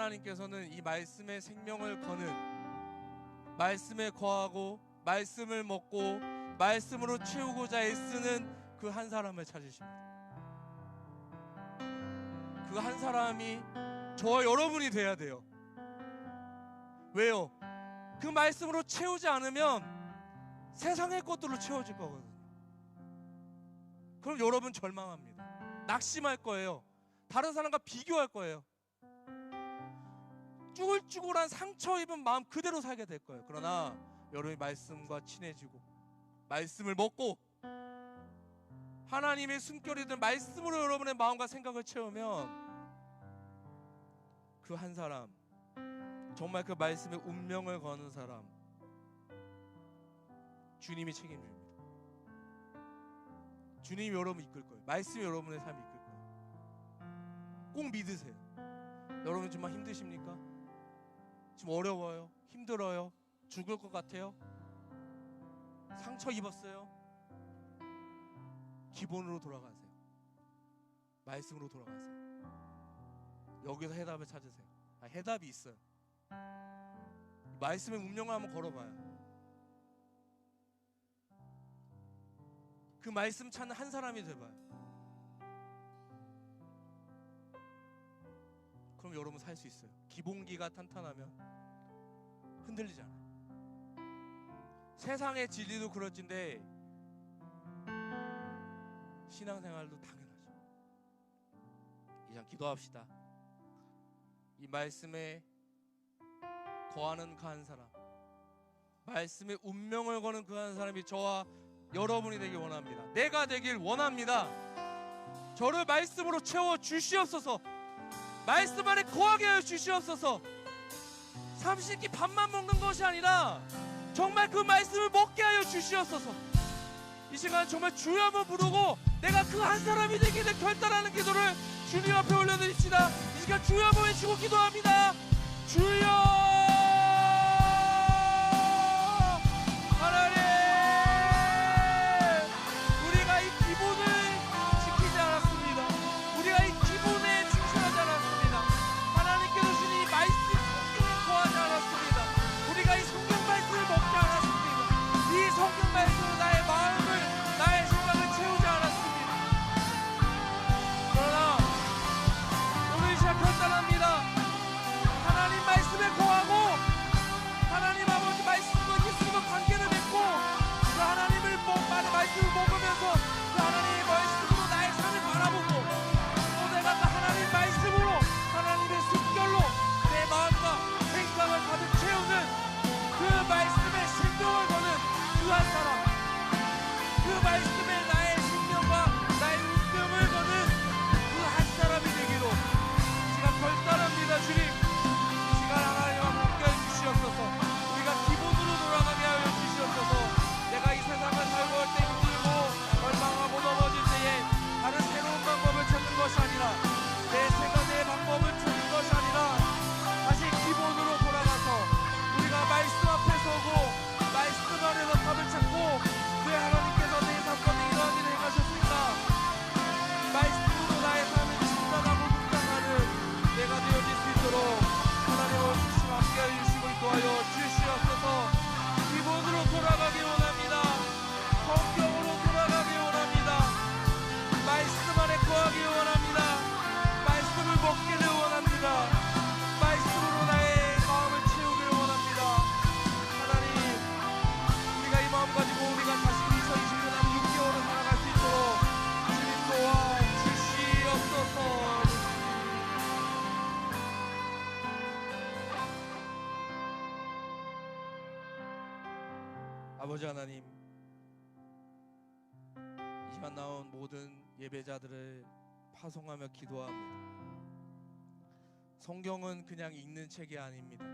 하나님께서는 이 말씀에 생명을 거는, 말씀에 거하고 말씀을 먹고 말씀으로 채우고자 애쓰는 그 한 사람을 찾으십니다. 그 한 사람이 저와 여러분이 돼야 돼요. 왜요? 그 말씀으로 채우지 않으면 세상의 것들로 채워질 거거든요. 그럼 여러분 절망합니다. 낙심할 거예요. 다른 사람과 비교할 거예요. 쭈글쭈글한 상처 입은 마음 그대로 살게 될 거예요. 그러나 여러분이 말씀과 친해지고 말씀을 먹고 하나님의 숨결이 든 말씀으로 여러분의 마음과 생각을 채우면 그 한 사람, 정말 그 말씀에 운명을 거는 사람, 주님이 책임집니다. 주님이 여러분 이끌 거예요. 말씀이 여러분의 삶을 이끌 거예요. 꼭 믿으세요. 여러분 정말 힘드십니까? 지금 어려워요? 힘들어요? 죽을 것 같아요? 상처 입었어요? 기본으로 돌아가세요. 말씀으로 돌아가세요. 여기서 해답을 찾으세요. 해답이 있어요. 말씀의 운명을 한번 걸어봐요. 그 말씀 찾는 한 사람이 돼봐요. 그럼 여러분 살 수 있어요. 기본기가 탄탄하면 흔들리지 않아요. 세상의 진리도 그럴진데 신앙생활도 당연하죠. 이제 기도합시다. 이 말씀에 거하는 그 한 사람, 말씀에 운명을 거는 그 한 사람이 저와 여러분이 되길 원합니다. 내가 되길 원합니다. 저를 말씀으로 채워 주시옵소서. 말씀 안에 거하게 하여 주시옵소서. 삼시세끼 밥만 먹는 것이 아니라 정말 그 말씀을 먹게 하여 주시옵소서. 이 시간 정말 주여 한번 부르고 내가 그 한 사람이 되기를 결단하는 기도를 주님 앞에 올려드립시다. 이 시간 주여 한번 외치고 기도합니다. 주여 하나님, 우리가 이 기본을 지키지 않았습니다. 우리가 이 기본에 충실하지 않았습니다. 하나님께서 주신 이 말씀 성경에 거하지 않았습니다. 우리가 이 성경 말씀을 먹지 않았습니다. 이 성경 말씀으로 나의 마음을, 나의 생각을 채우지 않았습니다. 그러나 오늘 이 시간 결단합니다. 하나님 말씀에 거하고 하나님 아버지 말씀과 예수님과 관계를 맺고 그 하나님을 말씀을 먹으면서 그 하나님의 말씀으로 나의 삶을 바라보고 또 내가 그 하나님 말씀으로 하나님의 숨결로 내 마음과 생각을 가득 채우는 그 말씀에 생명을 거는 그 한 사람, 그 말씀에 나의 생명과 나의 운명을 거는 그 한 사람이 되기로 제가 결단합니다. 주님, 이 시간 하나님과 함께 해주시옵소서. 우리가 기본으로 돌아가게 하여 주시옵소서. 내가 이 세상을 살고 할 때 힘들고 절망하고 넘어질 때에 다른 새로운 방법을 찾는 것이 아니라 내 생각, 내 방법을 찾는 것이 아니라 다시 기본으로 돌아가서 우리가 말씀 앞에 서고 말씀 안에서 답을 찾고 왜 하나님께서 내 삶 가운데 이러한 일을 행하셨습니까? 말씀으로 나의 삶을 진단하고 묵상하는 내가 되어질 수 있도록 하나님의 주심 함께하여 주시고 인도하여 주시옵소서. 기본으로 돌아가기 원합니다. 성경으로 돌아가기 원합니다. 말씀 안에 거하기 원합니다. 말씀을 먹기를 원합니다. 말씀으로 나의 마음을 채우기를 원합니다. 하나님, 우리가 이 마음 가지고 우리가 다시 2020년 한 6개월을 살아갈 수 있도록 주님 도와주시옵소서. 아버지 하나님, 이 시간 나온 모든 예배자들을 파송하며 기도합니다. 성경은 그냥 읽는 책이 아닙니다.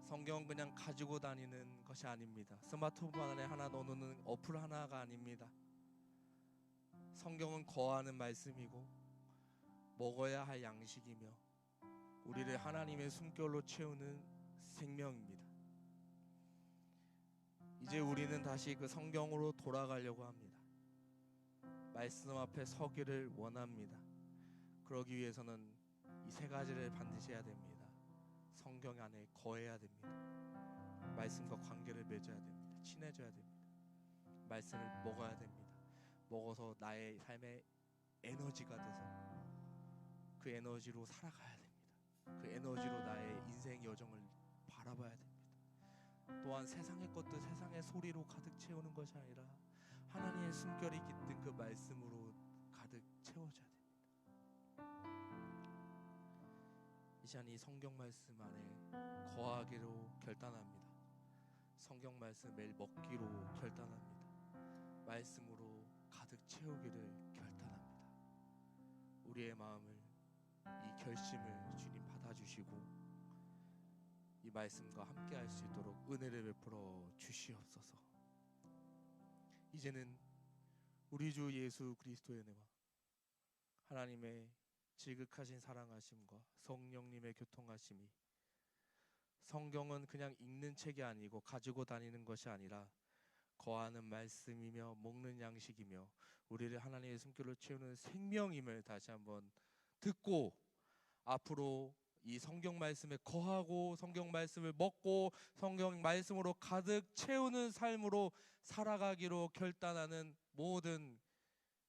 성경은 그냥 가지고 다니는 것이 아닙니다. 스마트폰 안에 하나 넣어놓는 어플 하나가 아닙니다. 성경은 거하는 말씀이고 먹어야 할 양식이며 우리를 하나님의 숨결로 채우는 생명입니다. 이제 우리는 다시 그 성경으로 돌아가려고 합니다. 말씀 앞에 서기를 원합니다. 그러기 위해서는 이 세 가지를 반드시 해야 됩니다. 성경 안에 거해야 됩니다. 말씀과 관계를 맺어야 됩니다. 친해져야 됩니다. 말씀을 먹어야 됩니다. 먹어서 나의 삶의 에너지가 돼서 그 에너지로 살아가야 됩니다. 그 에너지로 나의 인생 여정을 바라봐야 됩니다. 또한 세상의 것들, 세상의 소리로 가득 채우는 것이 아니라 하나님의 숨결이 깃든 그 말씀으로 가득 채워져야 됩니다. 이 시간 이 성경 말씀 안에 거하기로 결단합니다. 성경 말씀 매일 먹기로 결단합니다. 말씀으로 가득 채우기를 결단합니다. 우리의 마음을, 이 결심을 주님 받아주시고 이 말씀과 함께 할 수 있도록 은혜를 베풀어 주시옵소서. 이제는 우리 주 예수 그리스도의 은혜와 하나님의 지극하신 사랑하심과 성령님의 교통하심이, 성경은 그냥 읽는 책이 아니고 가지고 다니는 것이 아니라 거하는 말씀이며 먹는 양식이며 우리를 하나님의 숨결로 채우는 생명임을 다시 한번 듣고 앞으로 이 성경 말씀에 거하고 성경 말씀을 먹고 성경 말씀으로 가득 채우는 삶으로 살아가기로 결단하는 모든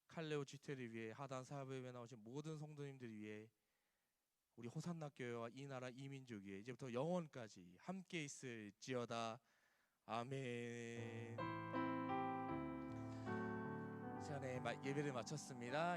칼레오 GT를 위해, 하단 사업에 나오신 모든 성도님들 위해, 우리 호산나 교회와 이 나라 이민족 위에 이제부터 영원까지 함께 있을지어다. 아멘. 시간에 예배를 마쳤습니다.